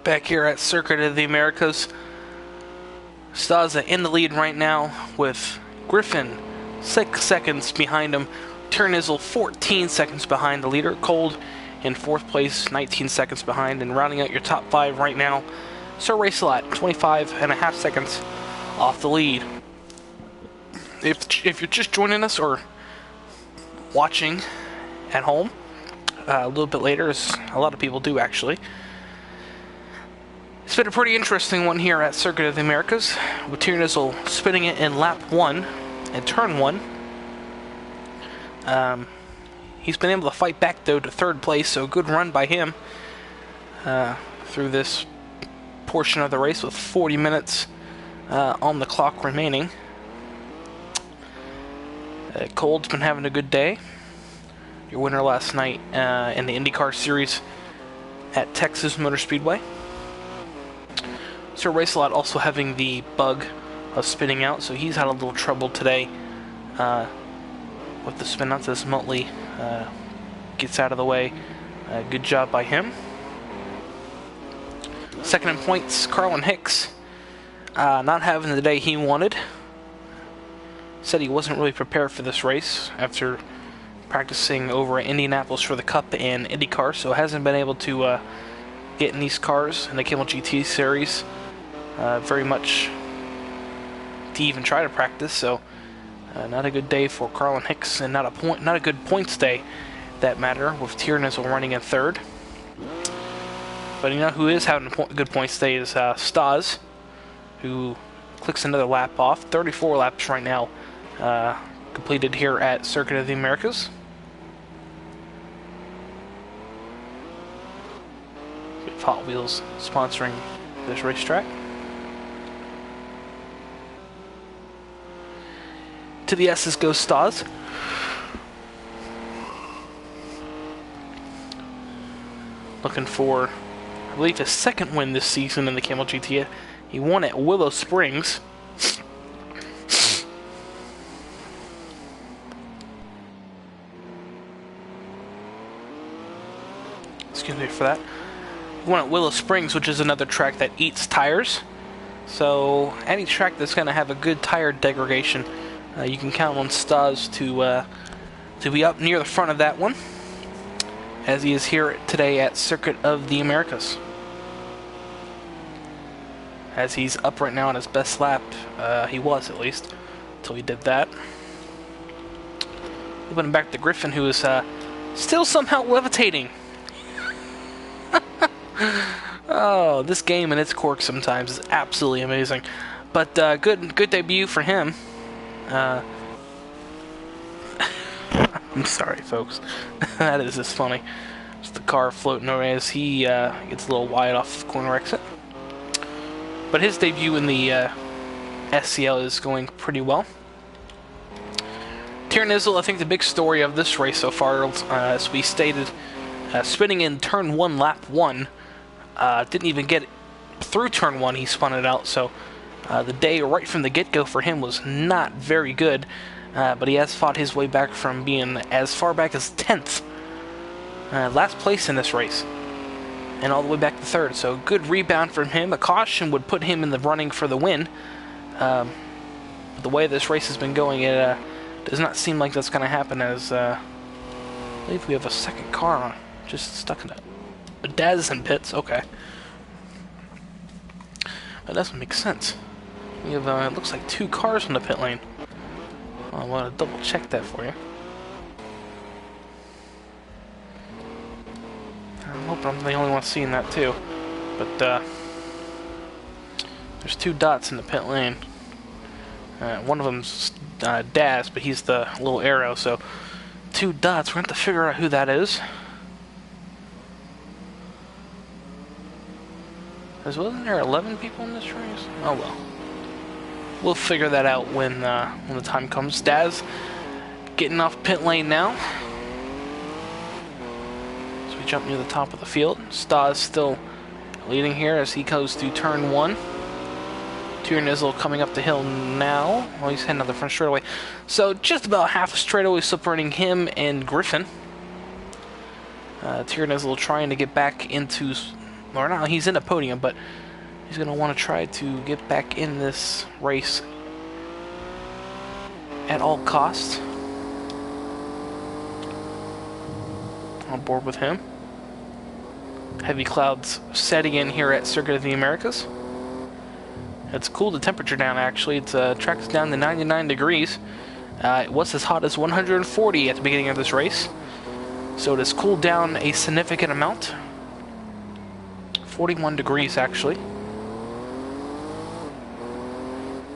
Back here at Circuit of the Americas, Staza in the lead right now with Griffin 6 seconds behind him. Tiernizel 14 seconds behind the leader. Cold in 4th place, 19 seconds behind. And rounding out your top 5 right now, Sir Racelot, 25.5 seconds off the lead. If you're just joining us or watching at home a little bit later, as a lot of people do actually, it's been a pretty interesting one here at Circuit of the Americas, with Tiernizel spinning it in lap 1 and turn 1. He's been able to fight back though to 3rd place, so good run by him through this portion of the race with 40 minutes on the clock remaining. Cold's been having a good day. Your winner last night in the IndyCar Series at Texas Motor Speedway. Sir Racelot also having the bug of spinning out, so he's had a little trouble today with the spin outs as Motley gets out of the way. Good job by him. Second in points, Carlin Hicks, not having the day he wanted. Said he wasn't really prepared for this race after practicing over at Indianapolis for the Cup and IndyCar, so hasn't been able to get in these cars in the Camel GT Series very much to even try to practice. So not a good day for Carlin Hicks, and not a good points day that matter, with Tiernizel running in 3rd. But you know who is having a good points day is Stas, who clicks another lap off. 34 laps right now completed here at Circuit of the Americas. With Hot Wheels sponsoring this racetrack. To the S's goes Stas. Looking for, I believe, his 2nd win this season in the Camel GT. He won at Willow Springs. Excuse me for that. He won at Willow Springs, which is another track that eats tires. So any track that's going to have a good tire degradation, you can count on Stas to be up near the front of that one, as he is here today at Circuit of the Americas. As he's up right now on his best lap, he was at least, until he did that. Moving back to Griffin, who is still somehow levitating. Oh, this game and its quirks sometimes is absolutely amazing. But good debut for him. I'm sorry, folks. That is just funny. Just the car floating away as he gets a little wide off the corner exit. But his debut in the SCL is going pretty well. Tiernizel, I think the big story of this race so far, as we stated, spinning in turn 1, lap 1, didn't even get through turn 1, he spun it out, so the day right from the get-go for him was not very good, but he has fought his way back from being as far back as 10th last place in this race, and all the way back to third. So good rebound from him. A caution would put him in the running for the win. The way this race has been going, it does not seem like that's going to happen, as I believe we have a second car on, just stuck in a Daz in pits. Okay. That doesn't make sense. We have, it looks like 2 cars in the pit lane. I want to double check that for you. I'm hoping I'm the only one seeing that too. But there's 2 dots in the pit lane. One of them's Daz, but he's the little arrow, so 2 dots. We're going to have to figure out who that is. Wasn't there 11 people in this race? Oh well. We'll figure that out when the time comes. Daz getting off pit lane now. So we jump near the top of the field. Staz still leading here as he goes through turn 1. Tierney coming up the hill now. Well, he's heading up the front straightaway. So just about half a straightaway separating him and Griffin. Tierney trying to get back into... Or now he's in a podium, but he's going to want to try to get back in this race at all costs. On board with him. Heavy clouds setting in here at Circuit of the Americas. It's cooled the temperature down, actually. It's track's down to 99 degrees. It was as hot as 140 at the beginning of this race. So it has cooled down a significant amount. 41 degrees, actually.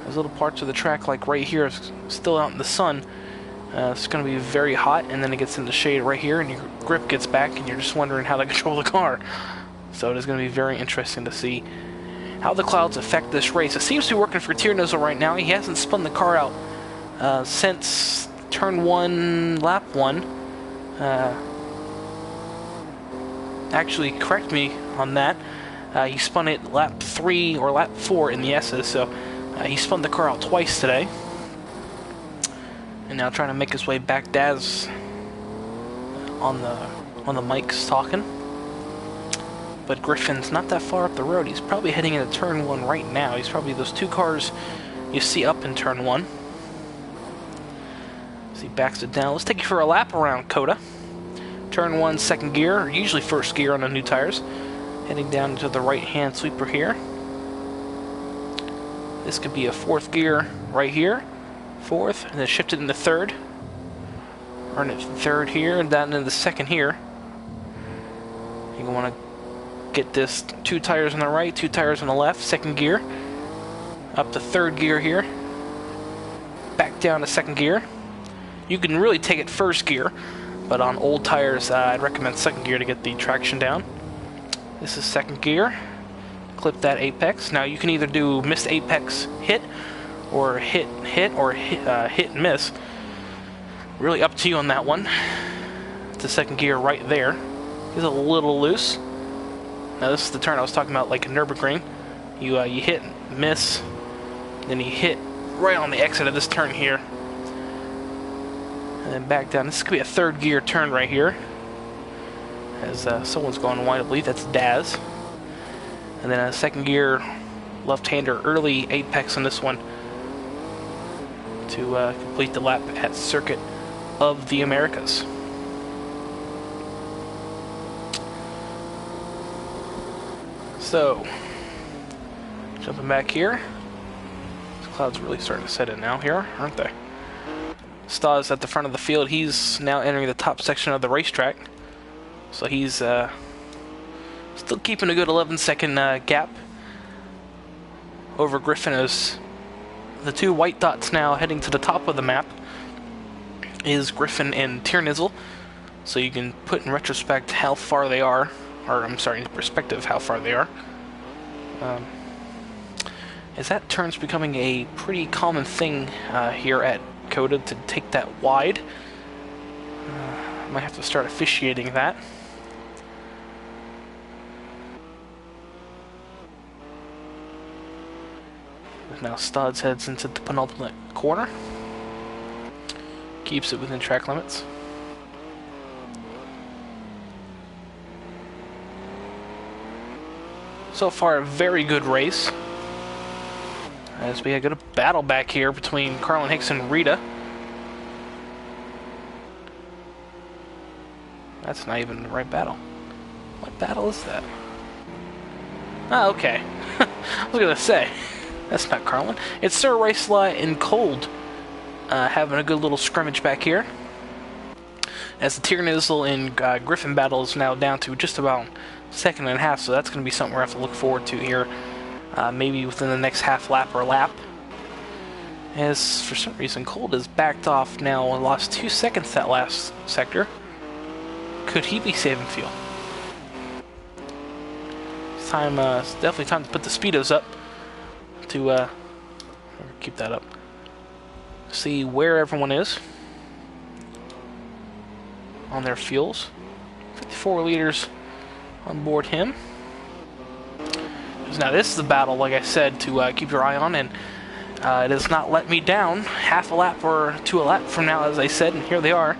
There's little parts of the track, like right here, is still out in the sun. It's going to be very hot, and then it gets in the shade right here, and your grip gets back, and you're just wondering how to control the car. So it is going to be very interesting to see how the clouds affect this race. It seems to be working for Tierney right now. He hasn't spun the car out since turn 1, lap 1. Actually, correct me on that. He spun it lap 3 or lap 4 in the S's, so he spun the car out twice today. And now trying to make his way back. Daz on the mics talking. But Griffin's not that far up the road. He's probably heading into turn 1 right now. He's probably those 2 cars you see up in turn 1. So he backs it down. Let's take you for a lap around Coda. Turn 1, second gear, usually first gear on the new tires. Heading down to the right-hand sweeper here. This could be a 4th gear right here. 4th, and then shifted into 3rd. Or into 3rd here, and down into the 2nd here. You want to get this 2 tires on the right, 2 tires on the left, 2nd gear. Up to 3rd gear here. Back down to 2nd gear. You can really take it 1st gear. But on old tires, I'd recommend 2nd gear to get the traction down. This is 2nd gear. Clip that apex. Now you can either do missed apex hit, or hit and miss. Really up to you on that one. The 2nd gear right there. Is a little loose. Now this is the turn I was talking about, like a Nürburgring. You hit, miss, then you hit right on the exit of this turn here. And then back down. This could be a 3rd gear turn right here. As someone's going wide, I believe that's Daz. And then a 2nd gear left-hander early apex on this one to complete the lap at Circuit of the Americas. So, jumping back here. These clouds really starting to set in now here, aren't they? Staz at the front of the field. He's now entering the top section of the racetrack. So he's still keeping a good 11-second gap over Griffin, as the 2 white dots now heading to the top of the map is Griffin and Tierney. So you can put in retrospect how far they are, or I'm sorry, in perspective how far they are. As that turn's becoming a pretty common thing here at Coda to take that wide. Might have to start officiating that. Now Stodds heads into the penultimate corner. Keeps it within track limits. So far, a very good race. As we got a battle back here between Carlin Hicks and Rita. That's not even the right battle. What battle is that? Oh, okay. I was gonna say, that's not Carlin. It's Sir Racela and Cold having a good little scrimmage back here. As the Tiernizzle and Griffin battle is now down to just about second and a half, so that's going to be something we're going to have to look forward to here, maybe within the next half lap or lap. As for some reason Cold has backed off now and lost 2 seconds that last sector. Could he be saving fuel? It's time, it's definitely time to put the speedos up to keep that up. See where everyone is on their fuels. 54 liters on board him. Now this is the battle, like I said, to keep your eye on, and it has not let me down. Half a lap or to a lap from now, as I said, and here they are.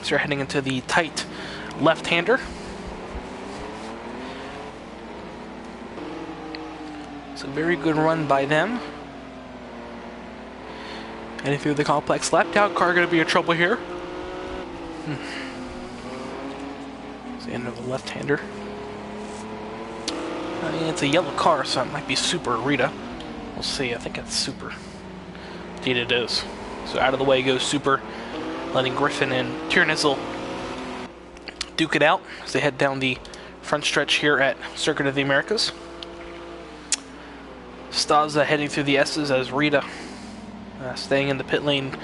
So you're heading into the tight left-hander. It's a very good run by them. Heading through the complex lap. Down car going to be in trouble here. It's the end of the left-hander. I mean, it's a yellow car, so it might be Super Rita. We'll see. I think it's Super. Indeed it is. So out of the way goes Super, letting Griffin and Tiernizzle duke it out as they head down the front stretch here at Circuit of the Americas. Staza heading through the S's as Rita staying in the pit lane,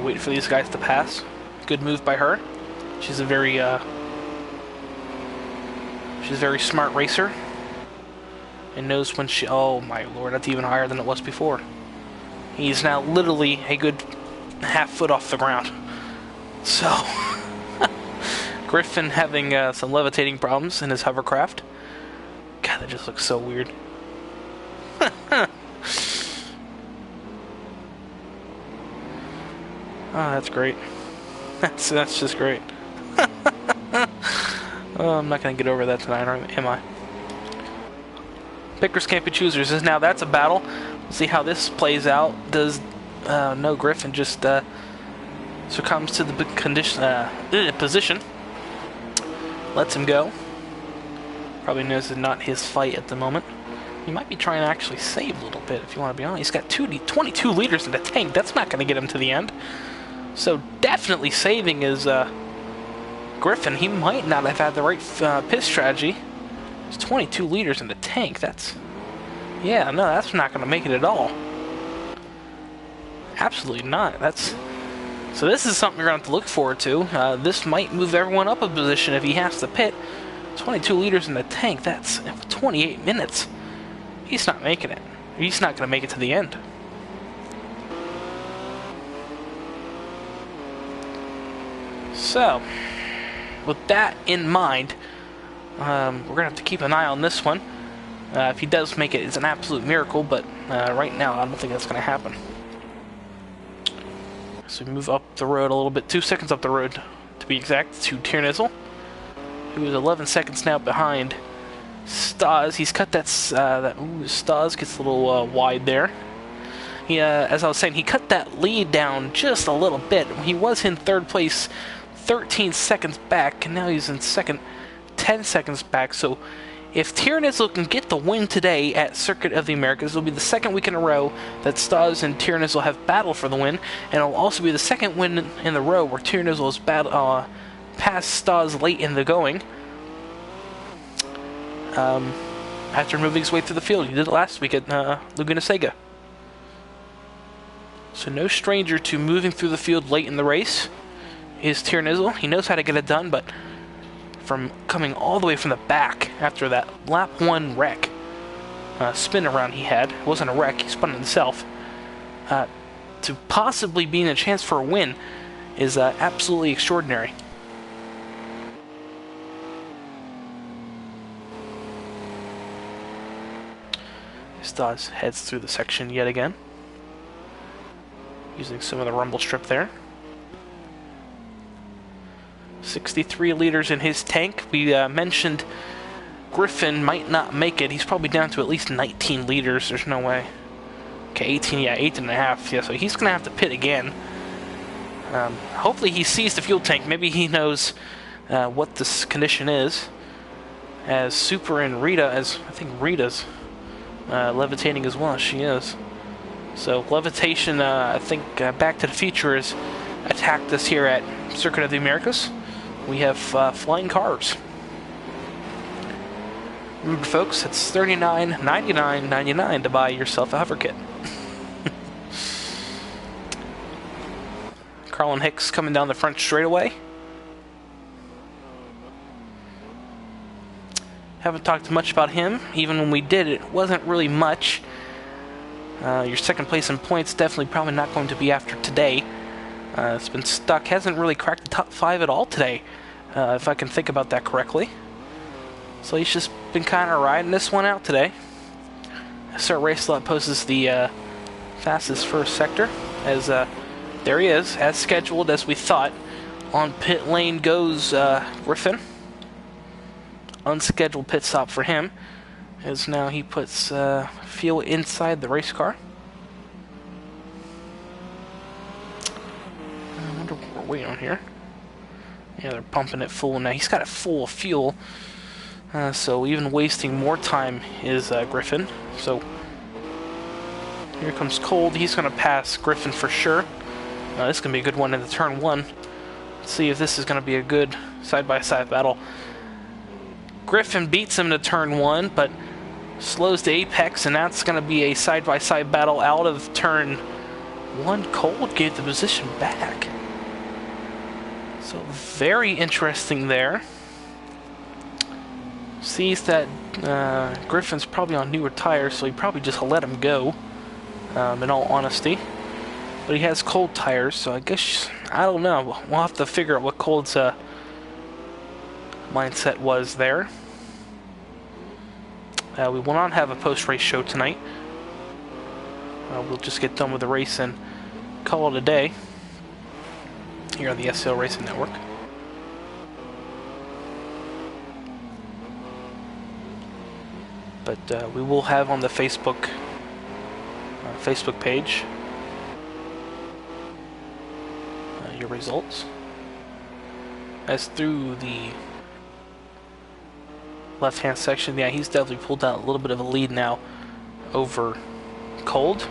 waiting for these guys to pass. Good move by her. She's a very smart racer and knows when she. Oh my lord, that's even higher than it was before. He's now literally a good half foot off the ground. So Griffin having some levitating problems in his hovercraft. God, that just looks so weird. Oh, that's great. That's just great. Oh, I'm not going to get over that tonight, am I? Pickers can't be choosers. Now that's a battle. We'll see how this plays out. Does no Griffin just succumbs to the position? Lets him go. Probably knows it's not his fight at the moment. He might be trying to actually save a little bit, if you want to be honest. He's got 22 liters in the tank. That's not going to get him to the end. So definitely saving is Griffin. He might not have had the right pit strategy. There's 22 liters in the tank. That's... yeah, no, that's not going to make it at all. Absolutely not. That's... so this is something you're going to have to look forward to. This might move everyone up a position if he has to pit. 22 liters in the tank. That's 28 minutes. He's not making it. He's not going to make it to the end. So, with that in mind, we're going to have to keep an eye on this one. If he does make it, it's an absolute miracle, but right now I don't think that's going to happen. So we move up the road a little bit, 2 seconds up the road to be exact, to Tiernizzle, who is 11 seconds now behind Stas. He's cut that, Stas gets a little wide there. He, as I was saying, he cut that lead down just a little bit. He was in third place 13 seconds back, and now he's in second 10 seconds back. So if Tiernizzle can get the win today at Circuit of the Americas, it'll be the second week in a row that Stas and Tiernizzle have battled for the win, and it'll also be the second win in the row where Tiernizzle has passed Stas late in the going. After moving his way through the field. He did it last week at Laguna Seca. So no stranger to moving through the field late in the race is Tiernizzle. He knows how to get it done, but from coming all the way from the back after that lap 1 wreck, spin around he had, it wasn't a wreck, he spun it himself, to possibly being a chance for a win is absolutely extraordinary. Stas heads through the section yet again, using some of the rumble strip there. 63 liters in his tank. We mentioned Griffin might not make it. He's probably down to at least 19 liters. There's no way. Okay, 18, yeah, 18.5. Yeah, so he's going to have to pit again. Hopefully he sees the fuel tank. Maybe he knows what this condition is. As Super and Rita, as I think Rita's levitating as well. She is. So levitation, I think Back to the Future has attacked us here at Circuit of the Americas. We have flying cars. Remember, folks, it's $39.99.99 to buy yourself a hover kit. Carlin Hicks coming down the front straightaway. Haven't talked much about him. Even when we did, it wasn't really much. Your second place in points definitely probably not going to be after today. It's been stuck. Hasn't really cracked the top 5 at all today, if I can think about that correctly. So he's just been kind of riding this one out today. Sir Racelot poses the fastest first sector. As there he is, as scheduled, as we thought. On pit lane goes Griffin. Unscheduled pit stop for him. As now he puts fuel inside the race car. I wonder what we're waiting on here. Yeah, they're pumping it full now. He's got it full of fuel. So even wasting more time is Griffin. So here comes Cold. He's going to pass Griffin for sure. This is going to be a good one into turn 1. Let's see if this is going to be a good side-by-side battle. Griffin beats him to turn 1, but slows the apex, and that's going to be a side-by-side battle out of turn 1. Cold gave the position back. So very interesting there. Sees that Griffin's probably on newer tires, so he probably just let him go, in all honesty. But he has Cold tires, so I guess, I don't know. We'll have to figure out what Cold's mindset was there. We will not have a post-race show tonight. We'll just get done with the race and call it a day here on the SCL Racing Network. But we will have on the Facebook page your results. As through the left-hand section, yeah, he's definitely pulled out a little bit of a lead now over Cold.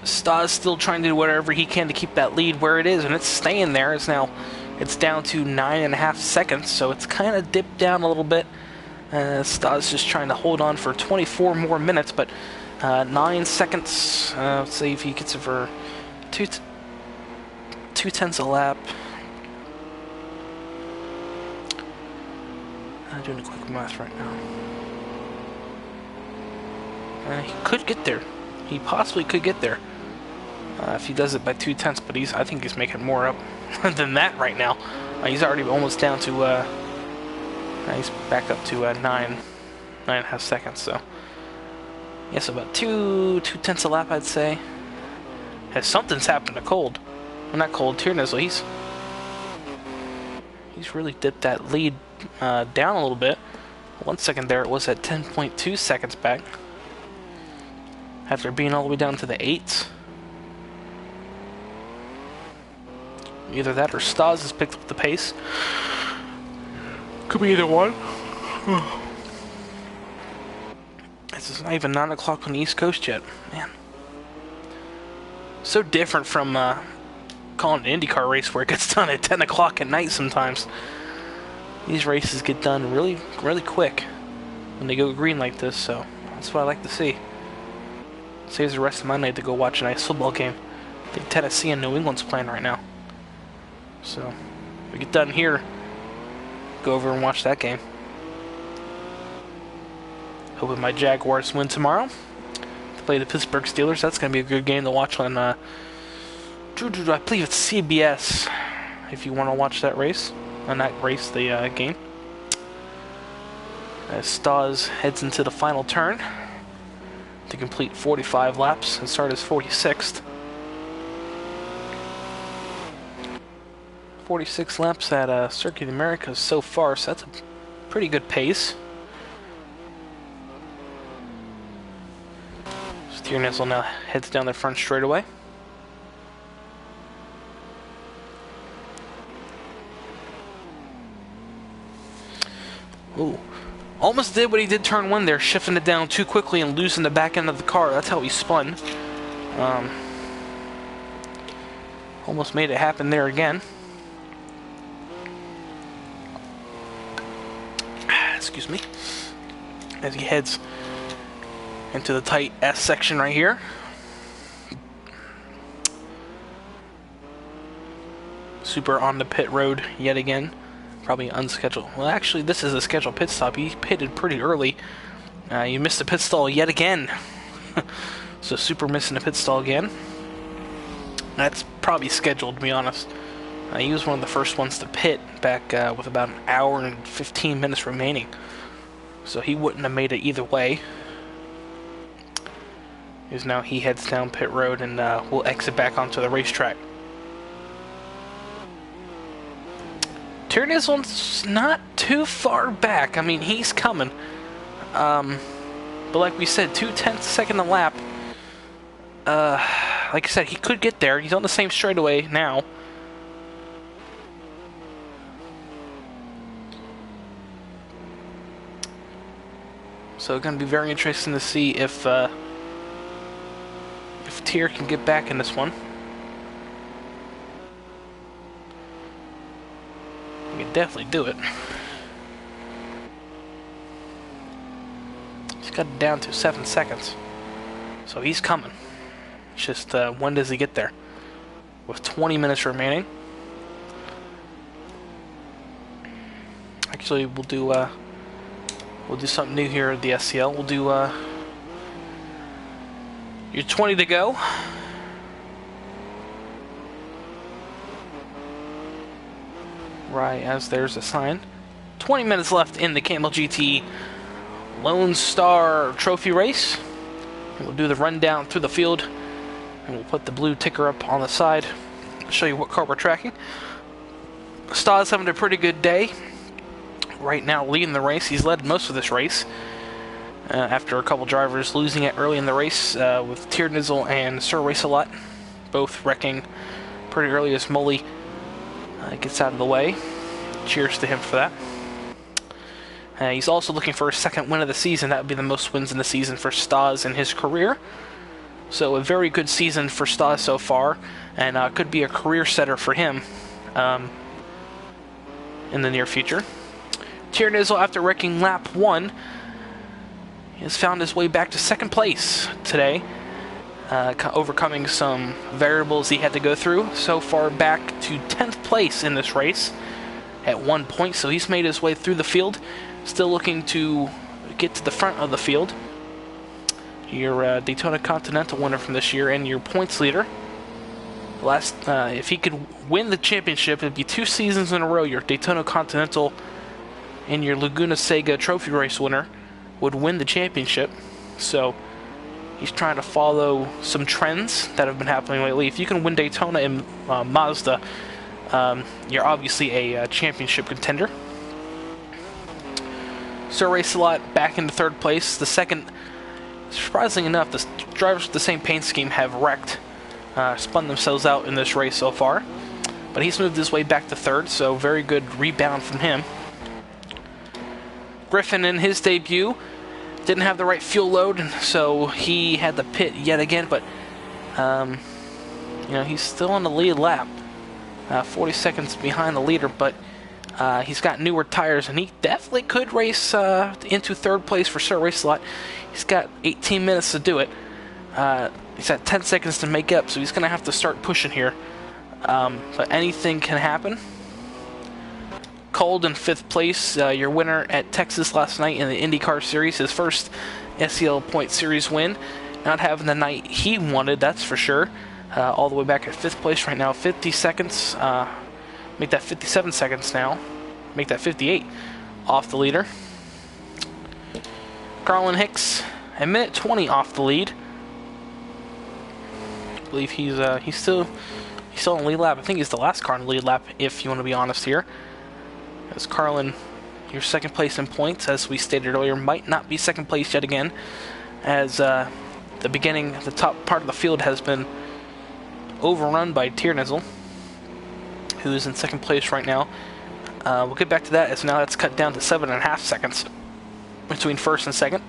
Sta's still trying to do whatever he can to keep that lead where it is, and it's staying there. It's down to 9.5 seconds, so it's kind of dipped down a little bit. Sta's just trying to hold on for 24 more minutes, but 9 seconds. Let's see if he gets it for 2/10 a lap. I'm doing a quick math right now. He could get there. He possibly could get there if he does it by 2/10, but I think he's making more up than that right now. He's already almost down to. He's back up to 9.5 seconds. So yes, about 2/10 a lap, I'd say. As something's happened to Cold. Well, not Cold, Tierney. He's really dipped that lead down a little bit. 1 second there, it was at 10.2 seconds back. After being all the way down to the 8s. Either that or Stas has picked up the pace. Could be either one. It's not even 9 o'clock on the East Coast yet. Man. So different from calling an IndyCar race where it gets done at 10 o'clock at night sometimes. These races get done really, really quick when they go green like this, so that's what I like to see. Saves the rest of my night to go watch a nice football game. I think Tennessee and New England's playing right now. So, we get done here, go over and watch that game. Hoping my Jaguars win tomorrow to play the Pittsburgh Steelers. That's going to be a good game to watch on, I believe it's CBS, if you want to watch that race. Not race, the game. As Stas heads into the final turn to complete 45 laps and start his 46th. 46 laps at Circuit of the Americas so far, so that's a pretty good pace. Tiernessel now heads down the front straightaway. Ooh. Almost did what he did turn one there, shifting it down too quickly and losing the back end of the car. That's how he spun. Almost made it happen there again. Excuse me. As he heads into the tight S section right here. Super on the pit road yet again. Probably unscheduled. Well, actually, this is a scheduled pit stop. He pitted pretty early. You missed the pit stall yet again. So Super missing the pit stall again. That's probably scheduled, to be honest. He was one of the first ones to pit back with about an hour and 15 minutes remaining. So he wouldn't have made it either way. Because now he heads down pit road and will exit back onto the racetrack. Tiernessell's not too far back. I mean, he's coming. But like we said, 2/10 second a lap. Like I said, he could get there. He's on the same straightaway now. So it's going to be very interesting to see if Tier can get back in this one. He can definitely do it. He's got it down to 7 seconds. So he's coming. It's just when does he get there? With 20 minutes remaining. Actually, we'll do something new here at the SCL. We'll do your 20 to go. Right as there's a sign. 20 minutes left in the Camel GT Lone Star Trophy race. And we'll do the rundown through the field. And we'll put the blue ticker up on the side. Show you what car we're tracking. Sta's having a pretty good day. Right now leading the race. He's led most of this race. After a couple drivers losing it early in the race with Tiernessel and Sir Race-A-Lot. Both wrecking pretty early as Molly gets out of the way. Cheers to him for that. He's also looking for a second win of the season. That would be the most wins in the season for Stas in his career. So a very good season for Stas so far, and could be a career setter for him in the near future. Tiernessel, after wrecking lap 1, has found his way back to second place today, overcoming some variables he had to go through. So far back to 10th place in this race at 1 point, so he's made his way through the field. Still looking to get to the front of the field. Your Daytona Continental winner from this year and your points leader. If he could win the championship, it'd be 2 seasons in a row. Your Daytona Continental and your Laguna Seca Trophy race winner would win the championship. So he's trying to follow some trends that have been happening lately. If you can win Daytona and Mazda, you're obviously a championship contender. Sir Race-A-Lot back into third place. The second, surprisingly enough, the drivers with the same paint scheme have wrecked, spun themselves out in this race so far. But he's moved his way back to third, so very good rebound from him. Griffin in his debut didn't have the right fuel load, and so he had to pit yet again, but he's still on the lead lap. 40 seconds behind the leader, but he's got newer tires, and he definitely could race into third place for Sir Race-A-Lot. He's got 18 minutes to do it. He's got 10 seconds to make up, so he's going to have to start pushing here. But anything can happen. Cold in 5th place, your winner at Texas last night in the IndyCar Series, his first SCL Point Series win. Not having the night he wanted, that's for sure. All the way back at 5th place right now, 50 seconds. Make that 57 seconds now. Make that 58 off the leader. Carlin Hicks, a minute 20 off the lead. I believe he's still in the lead lap. I think he's the last car in the lead lap, if you want to be honest here. As Carlin, your second place in points, as we stated earlier, might not be second place yet again, as the top part of the field has been overrun by Tiernizel, who is in second place right now. We'll get back to that, as now that's cut down to 7.5 seconds between first and second.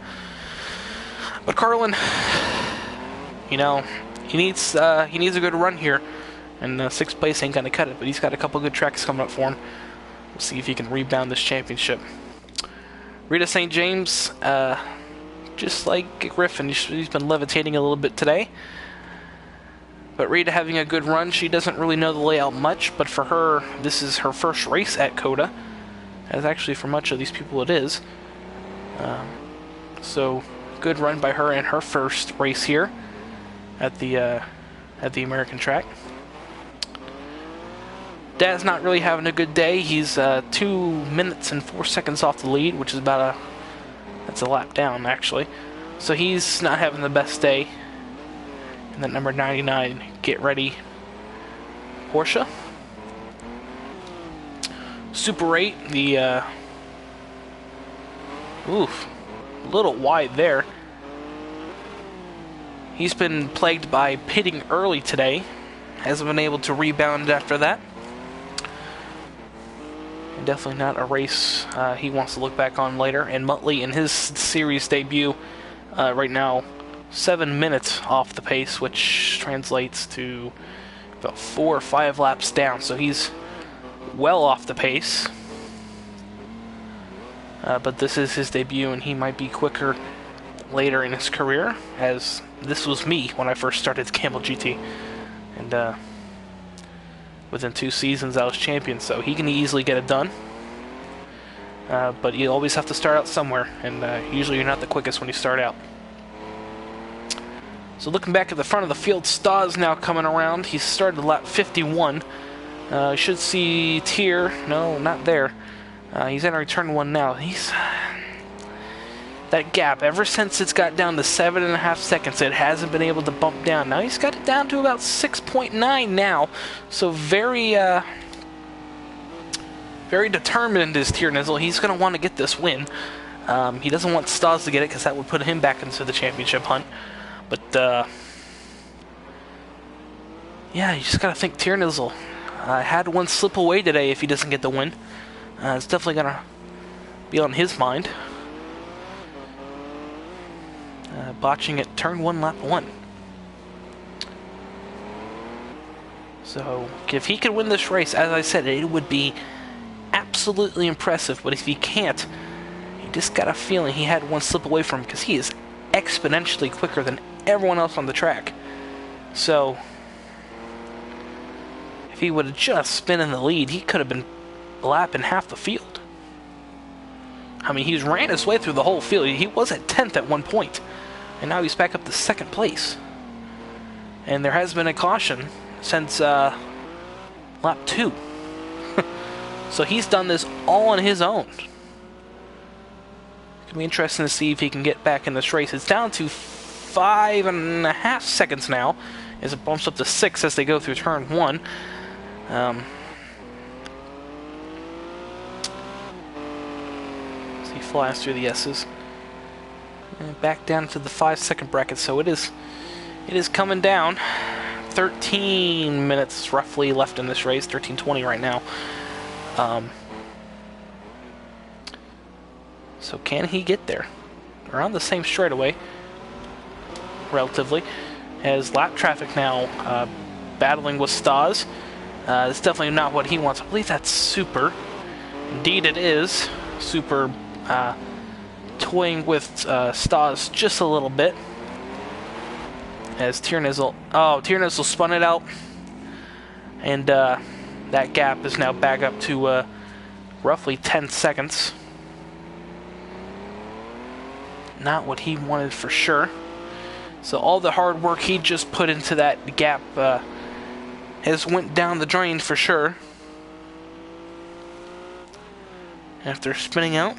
But Carlin, you know, he needs a good run here, and sixth place ain't gonna cut it. But he's got a couple good tracks coming up for him. We'll see if he can rebound this championship. Rita St. James, just like Griffin, he's been levitating a little bit today. But Rita having a good run. She doesn't really know the layout much, but for her, this is her first race at COTA. As actually for much of these people it is. So good run by her in her first race here at the American track. Dad's not really having a good day. He's 2 minutes and 4 seconds off the lead, which is that's a lap down actually. So he's not having the best day. And then number 99, Get Ready, Porsche. Super 8, the oof, a little wide there. He's been plagued by pitting early today. Hasn't been able to rebound after that. Definitely not a race he wants to look back on later. And Muttley in his series debut right now, 7 minutes off the pace, which translates to about 4 or 5 laps down. So he's well off the pace. But this is his debut, and he might be quicker later in his career, as this was me when I first started Camel GT. And within 2 seasons I was champion, so he can easily get it done. But you always have to start out somewhere, and usually you're not the quickest when you start out. So looking back at the front of the field, Staw's now coming around. He started lap 51. You should see Tier. No, not there. He's entering turn 1 now. That gap, ever since it's got down to 7.5 seconds, it hasn't been able to bump down. Now he's got it down to about 6.9 now. So very determined is Tiernizel. He's going to want to get this win. He doesn't want Stas to get it, because that would put him back into the championship hunt. But, yeah, you just got to think Tiernizel had one slip away today if he doesn't get the win. It's definitely going to be on his mind. Botching at turn 1, lap 1. So, if he could win this race, as I said, it would be absolutely impressive. But if he can't, you just got a feeling he had one slip away from him, because he is exponentially quicker than everyone else on the track. So, if he would have just been in the lead, he could have been lapping half the field. I mean, he's ran his way through the whole field. He was at 10th at one point, and now he's back up to 2nd place. And there has been a caution since lap 2. So he's done this all on his own. It'll be interesting to see if he can get back in this race. It's down to 5.5 seconds now, as it bumps up to 6 as they go through turn 1. He flies through the S's. And back down to the 5-second bracket, so it is coming down. 13 minutes roughly left in this race, 13:20 right now. So can he get there? We're on the same straightaway, relatively, as lap traffic now battling with Stas. It's definitely not what he wants. I believe that's Super. Indeed it is. Super toying with Stas just a little bit. As Tiernizel spun it out. And that gap is now back up to roughly 10 seconds. Not what he wanted for sure. So all the hard work he just put into that gap has went down the drain for sure. After spinning out.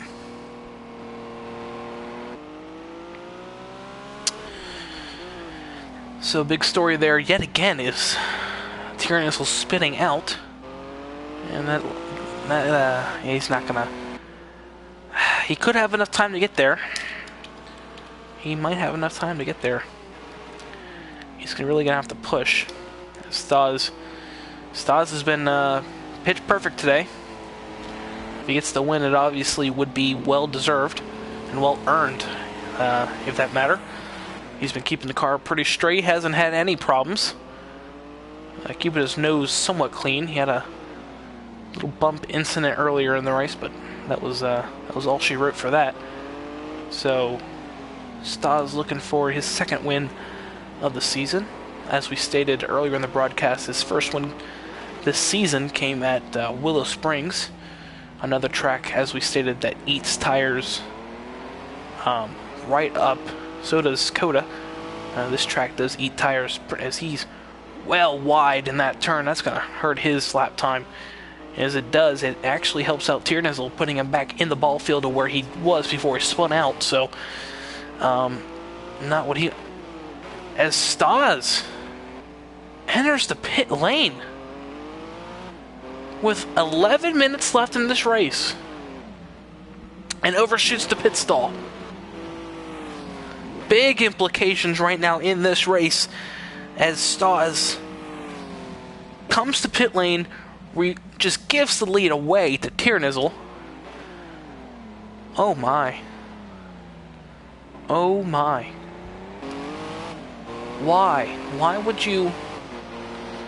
So big story there yet again is he could have enough time to get there. He might have enough time to get there. He's really gonna have to push. Stas has been pitch perfect today. If he gets the win, it obviously would be well deserved and well earned, if that matter. He's been keeping the car pretty straight, hasn't had any problems. Keeping his nose somewhat clean. He had a little bump incident earlier in the race, but that was all she wrote for that. So Stas looking for his second win of the season. As we stated earlier in the broadcast, his first win this season came at Willow Springs, another track, as we stated, that eats tires right up. So does Coda. This track does eat tires, as he's well wide in that turn. That's going to hurt his lap time. As it does, it actually helps out Tiernizzle, putting him back in the ball field to where he was before he spun out. So, not what he... As Stas enters the pit lane with 11 minutes left in this race and overshoots the pit stall. Big implications right now in this race as Stas comes to pit lane, just gives the lead away to Tiernizzle. Oh my. Oh my. Why? Why would you...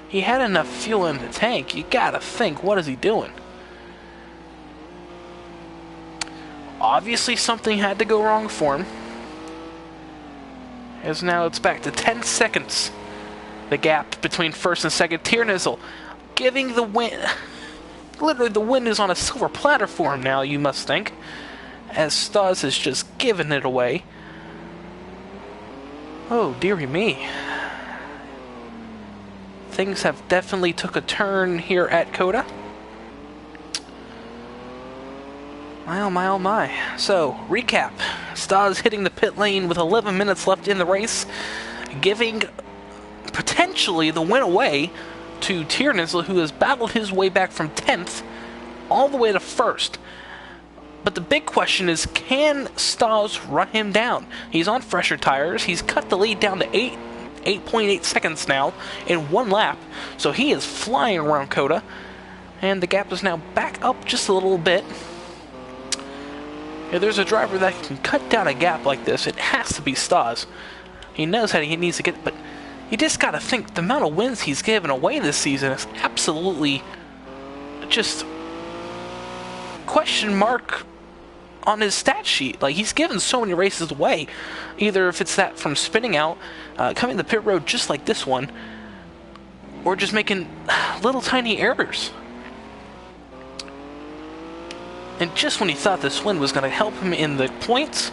He had enough fuel in the tank. You gotta think, what is he doing? Obviously something had to go wrong for him. As now it's back to 10 seconds. The gap between first and second. Tiernizzle giving the win. Literally the win is on a silver platter for him now, you must think. As Stas has just given it away. Oh, dearie me. Things have definitely took a turn here at Coda. My oh my oh my. So, recap. Stas hitting the pit lane with 11 minutes left in the race, giving potentially the win away to Tiernizzle, who has battled his way back from 10th all the way to 1st. But the big question is, can Stas run him down? He's on fresher tires. He's cut the lead down to 8.8 seconds now in one lap. So he is flying around Coda. And the gap is now back up just a little bit. If there's a driver that can cut down a gap like this, it has to be Stas. He knows how he needs to get, but you just got to think the amount of wins he's given away this season is absolutely just question mark on his stat sheet. Like, he's given so many races away. Either if it's that from spinning out, coming to the pit road just like this one, or just making little tiny errors. And just when he thought this win was going to help him in the points,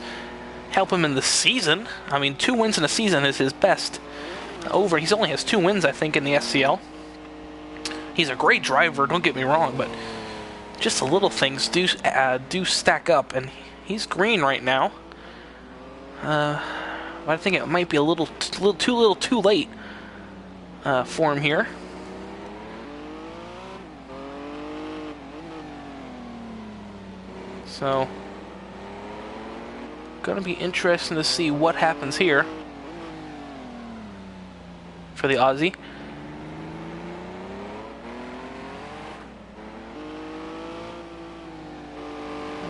help him in the season, I mean, 2 wins in a season is his best. He only has 2 wins, I think, in the SCL. He's a great driver, don't get me wrong, but just the little things do stack up, and he's green right now. I think it might be a little too late for him here. So, gonna be interesting to see what happens here for the Aussie.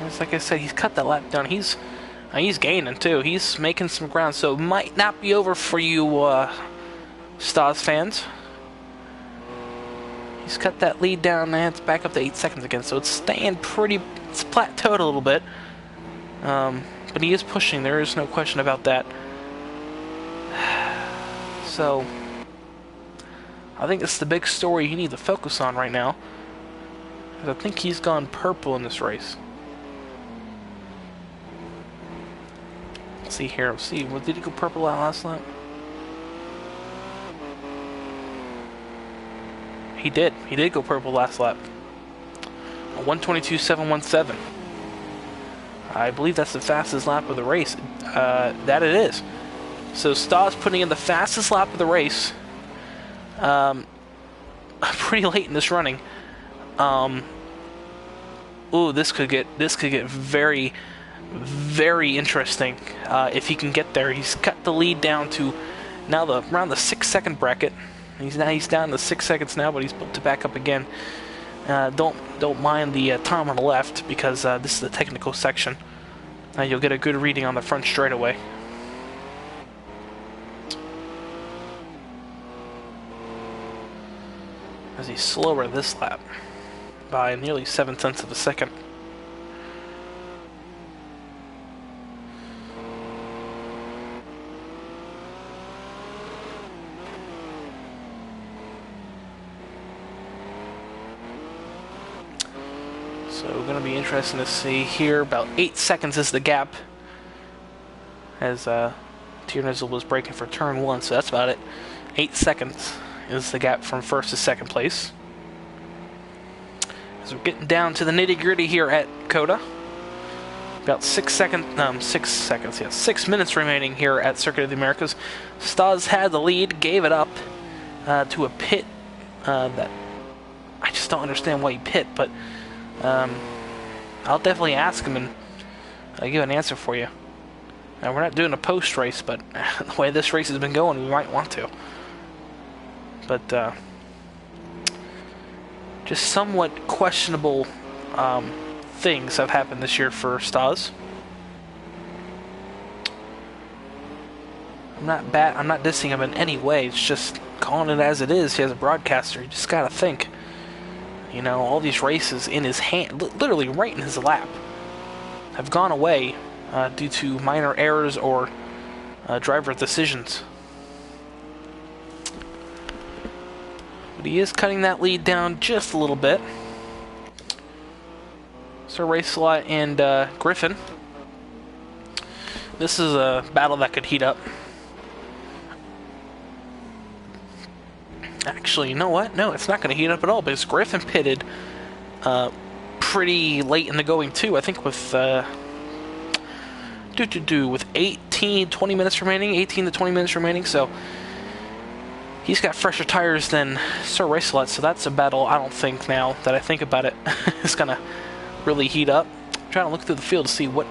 It's like I said, he's cut that lap down. He's gaining too. He's making some ground, so it might not be over for you, Stas fans. He's cut that lead down, and it's back up to 8 seconds again. So it's staying it's plateaued a little bit, but he is pushing. There is no question about that. So I think it's the big story you need to focus on right now. I think he's gone purple in this race. Let's see here. Let's see. Did he go purple last lap? He did. He did go purple last lap. 1:22.717. I believe that's the fastest lap of the race. That it is. So Stas putting in the fastest lap of the race. Pretty late in this running. Ooh, this could get very very interesting if he can get there. He's cut the lead down to now around the 6-second bracket. He's down to 6 seconds now, but he's built it back up again. Don't mind the time on the left, because this is the technical section. You'll get a good reading on the front straightaway. As he's slower this lap by nearly 0.7 of a second. So going to be interesting to see here. About 8 seconds is the gap, as Tierney was braking for turn 1, so that's about it. 8 seconds is the gap from first to second place. As we're getting down to the nitty-gritty here at COTA. About 6 minutes remaining here at Circuit of the Americas. Stas had the lead, gave it up to a pit that I just don't understand why he pit, but I'll definitely ask him and I'll give an answer for you. Now, we're not doing a post race, but the way this race has been going, we might want to. But just somewhat questionable things have happened this year for Stas. I'm not dissing him in any way. It's just calling it as it is. He has a broadcaster. You just gotta think. You know, all these races in his hand, literally right in his lap, have gone away due to minor errors or driver decisions. But he is cutting that lead down just a little bit. So Racelot and Griffin. This is a battle that could heat up. Actually, you know what? No, it's not going to heat up at all, because Griffin pitted pretty late in the going too. I think with with 20 minutes remaining, 18 to 20 minutes remaining. So he's got fresher tires than Sir Racelot. So that's a battle I don't think, now that I think about it, is going to really heat up. I'm trying to look through the field to see what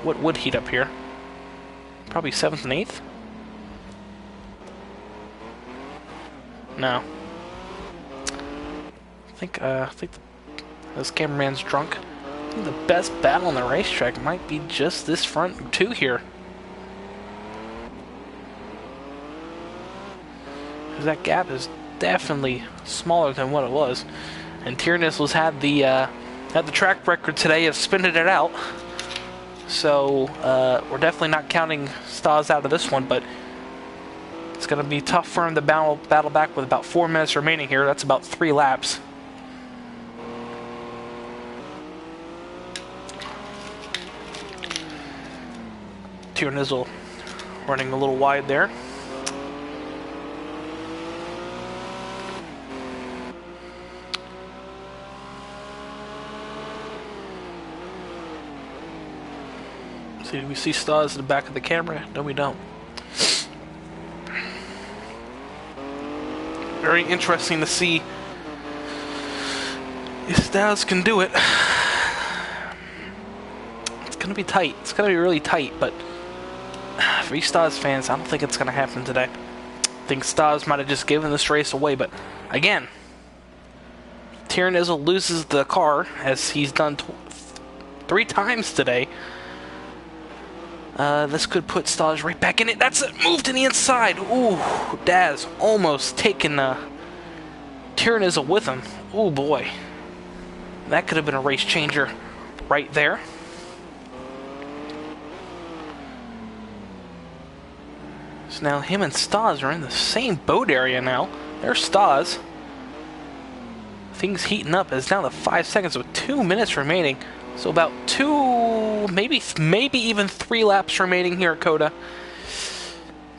would heat up here. Probably 7th and 8th. No. I think this cameraman's drunk. I think the best battle on the racetrack might be just this front two here. Because that gap is definitely smaller than what it was. And Tierney's had the track record today of spinning it out. So we're definitely not counting Stas out of this one, but it's going to be tough for him to battle back with about 4 minutes remaining here. That's about 3 laps. Tierney running a little wide there. See, do we see Stas in the back of the camera? No, we don't. Very interesting to see if Stas can do it. It's going to be tight. It's going to be really tight, but for you Stas fans, I don't think it's going to happen today. I think Stas might have just given this race away, but again, Tierney loses the car, as he's done 3 times today. This could put Stas right back in it. That's it. Move to the inside. Ooh, Daz almost taking Tierney with him. Oh boy, that could have been a race changer right there. So now him and Stas are in the same boat area now. There's Stas. Things heating up as down to 5 seconds with 2 minutes remaining. So about 2, maybe even 3 laps remaining here at COTA.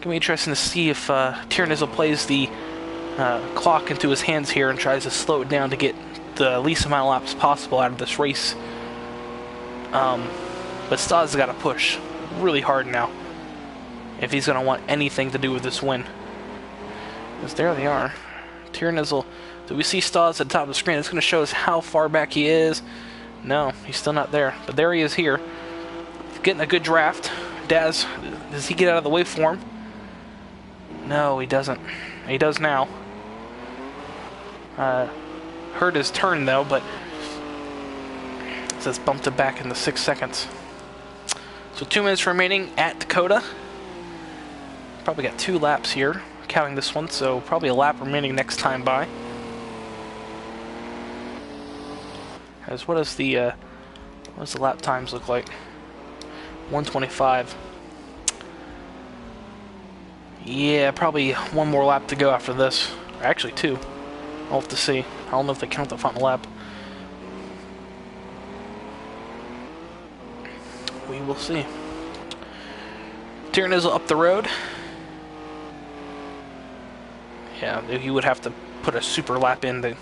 Gonna be interesting to see if Tierney plays the clock into his hands here and tries to slow it down to get the least amount of laps possible out of this race. But Stas has got to push really hard now if he's going to want anything to do with this win. Because there they are. Tierney. Do we see Stas at the top of the screen? It's going to show us how far back he is. No, he's still not there. But there he is here. getting a good draft. Daz, does he get out of the way for him? No, he doesn't. He does now. Heard his turn though, but just bumped it back into 6 seconds. So 2 minutes remaining at Dakota. Probably got 2 laps here, counting this one, so probably a lap remaining next time by. As what does the lap times look like? 1:25. Yeah, probably 1 more lap to go after this. Or actually 2. I'll have to see. I don't know if they count the final lap. We will see. Tiernizzle up the road. Yeah, he would have to put a super lap in.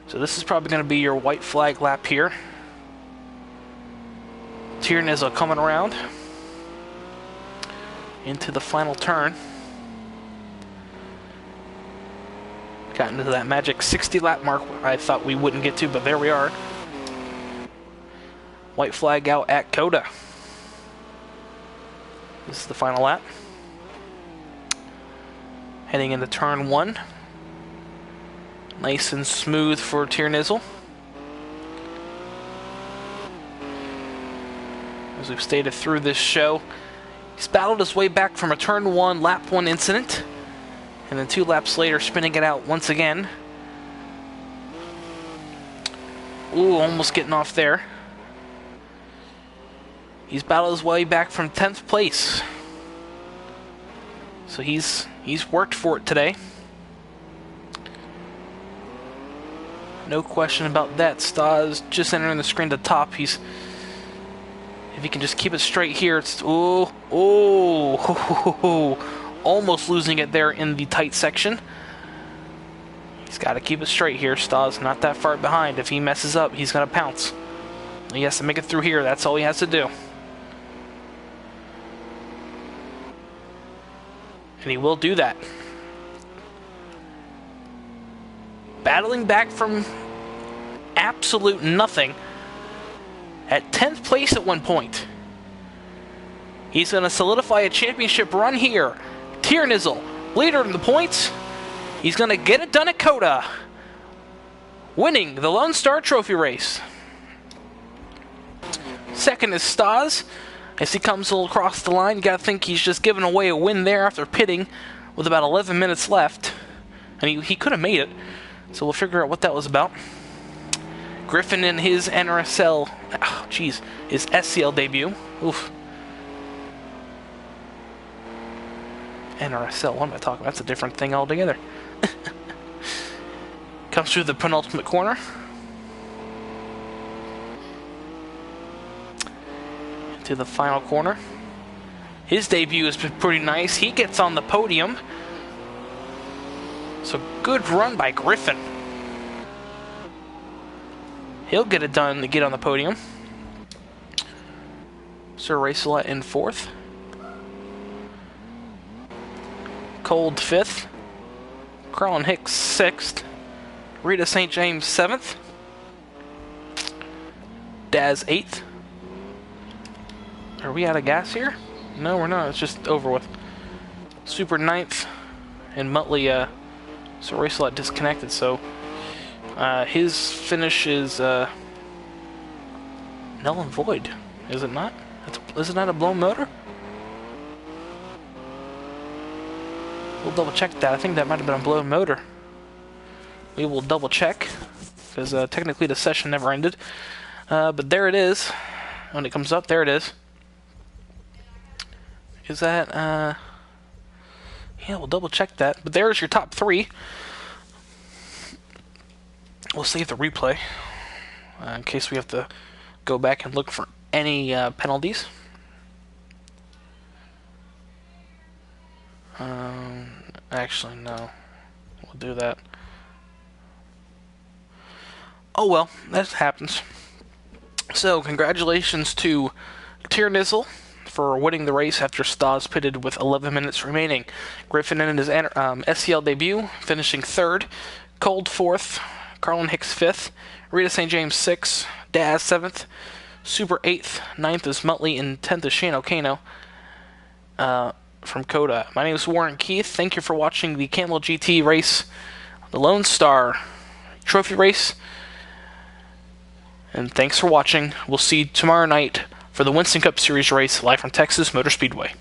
So this is probably going to be your white flag lap here. Tiernizzle coming around into the final turn. Got into that magic 60 lap mark I thought we wouldn't get to, but there we are. White flag out at Coda. This is the final lap. Heading into turn 1. Nice and smooth for Tiernizzle. As we've stated through this show, he's battled his way back from a turn 1, lap 1 incident, and then 2 laps later spinning it out once again. Ooh, almost getting off there. He's battled his way back from 10th place. So he's worked for it today. No question about that. Stas just entering the screen to top. If he can just keep it straight here, it's almost losing it there in the tight section. He's got to keep it straight here. Stas not that far behind. If he messes up, he's gonna pounce. He has to make it through here. That's all he has to do. And he will do that. Battling back from absolute nothing at 10th place at one point. He's going to solidify a championship run here. Tiernizzle, leader in the points. He's going to get it done at Coda, winning the Lone Star Trophy race. Second is Stas. As he comes across the line, you got to think he's just giving away a win there after pitting with about 11 minutes left. And he could have made it. So we'll figure out what that was about. Griffin in his NRSL, his SCL debut. Oof. NRSL, what am I talking about? That's a different thing altogether. Comes through the penultimate corner. To the final corner. His debut has been pretty nice. He gets on the podium. So good run by Griffin. He'll get it done to get on the podium. Sir Racelet in 4th. Cold 5th. Carlin Hicks 6th. Rita St. James 7th. Daz 8th. Are we out of gas here? No, we're not. It's just over with. Super 9th. And Muttley, so Racelet disconnected, so his finish is null and void. Is it not? Is it not a blown motor? We'll double check that. I think that might have been a blown motor. We will double check, because technically the session never ended. But there it is. When it comes up, there it is. Is that, yeah, we'll double check that. But there's your top 3. We'll save the replay in case we have to go back and look for any penalties. Actually, no. We'll do that. Oh well, that happens. So, congratulations to Tiernizzle for winning the race after Stas pitted with 11 minutes remaining. Griffin in his SCL debut, finishing 3rd. Cold 4th. Carlin Hicks 5th. Rita St. James 6th. Daz 7th. Super 8th. 9th is Muttley, and 10th is Shane O'Kano from Coda. My name is Warren Keith. Thank you for watching the Camel GT race, the Lone Star Trophy race. And thanks for watching. We'll see you tomorrow night for the Winston Cup Series race live from Texas Motor Speedway.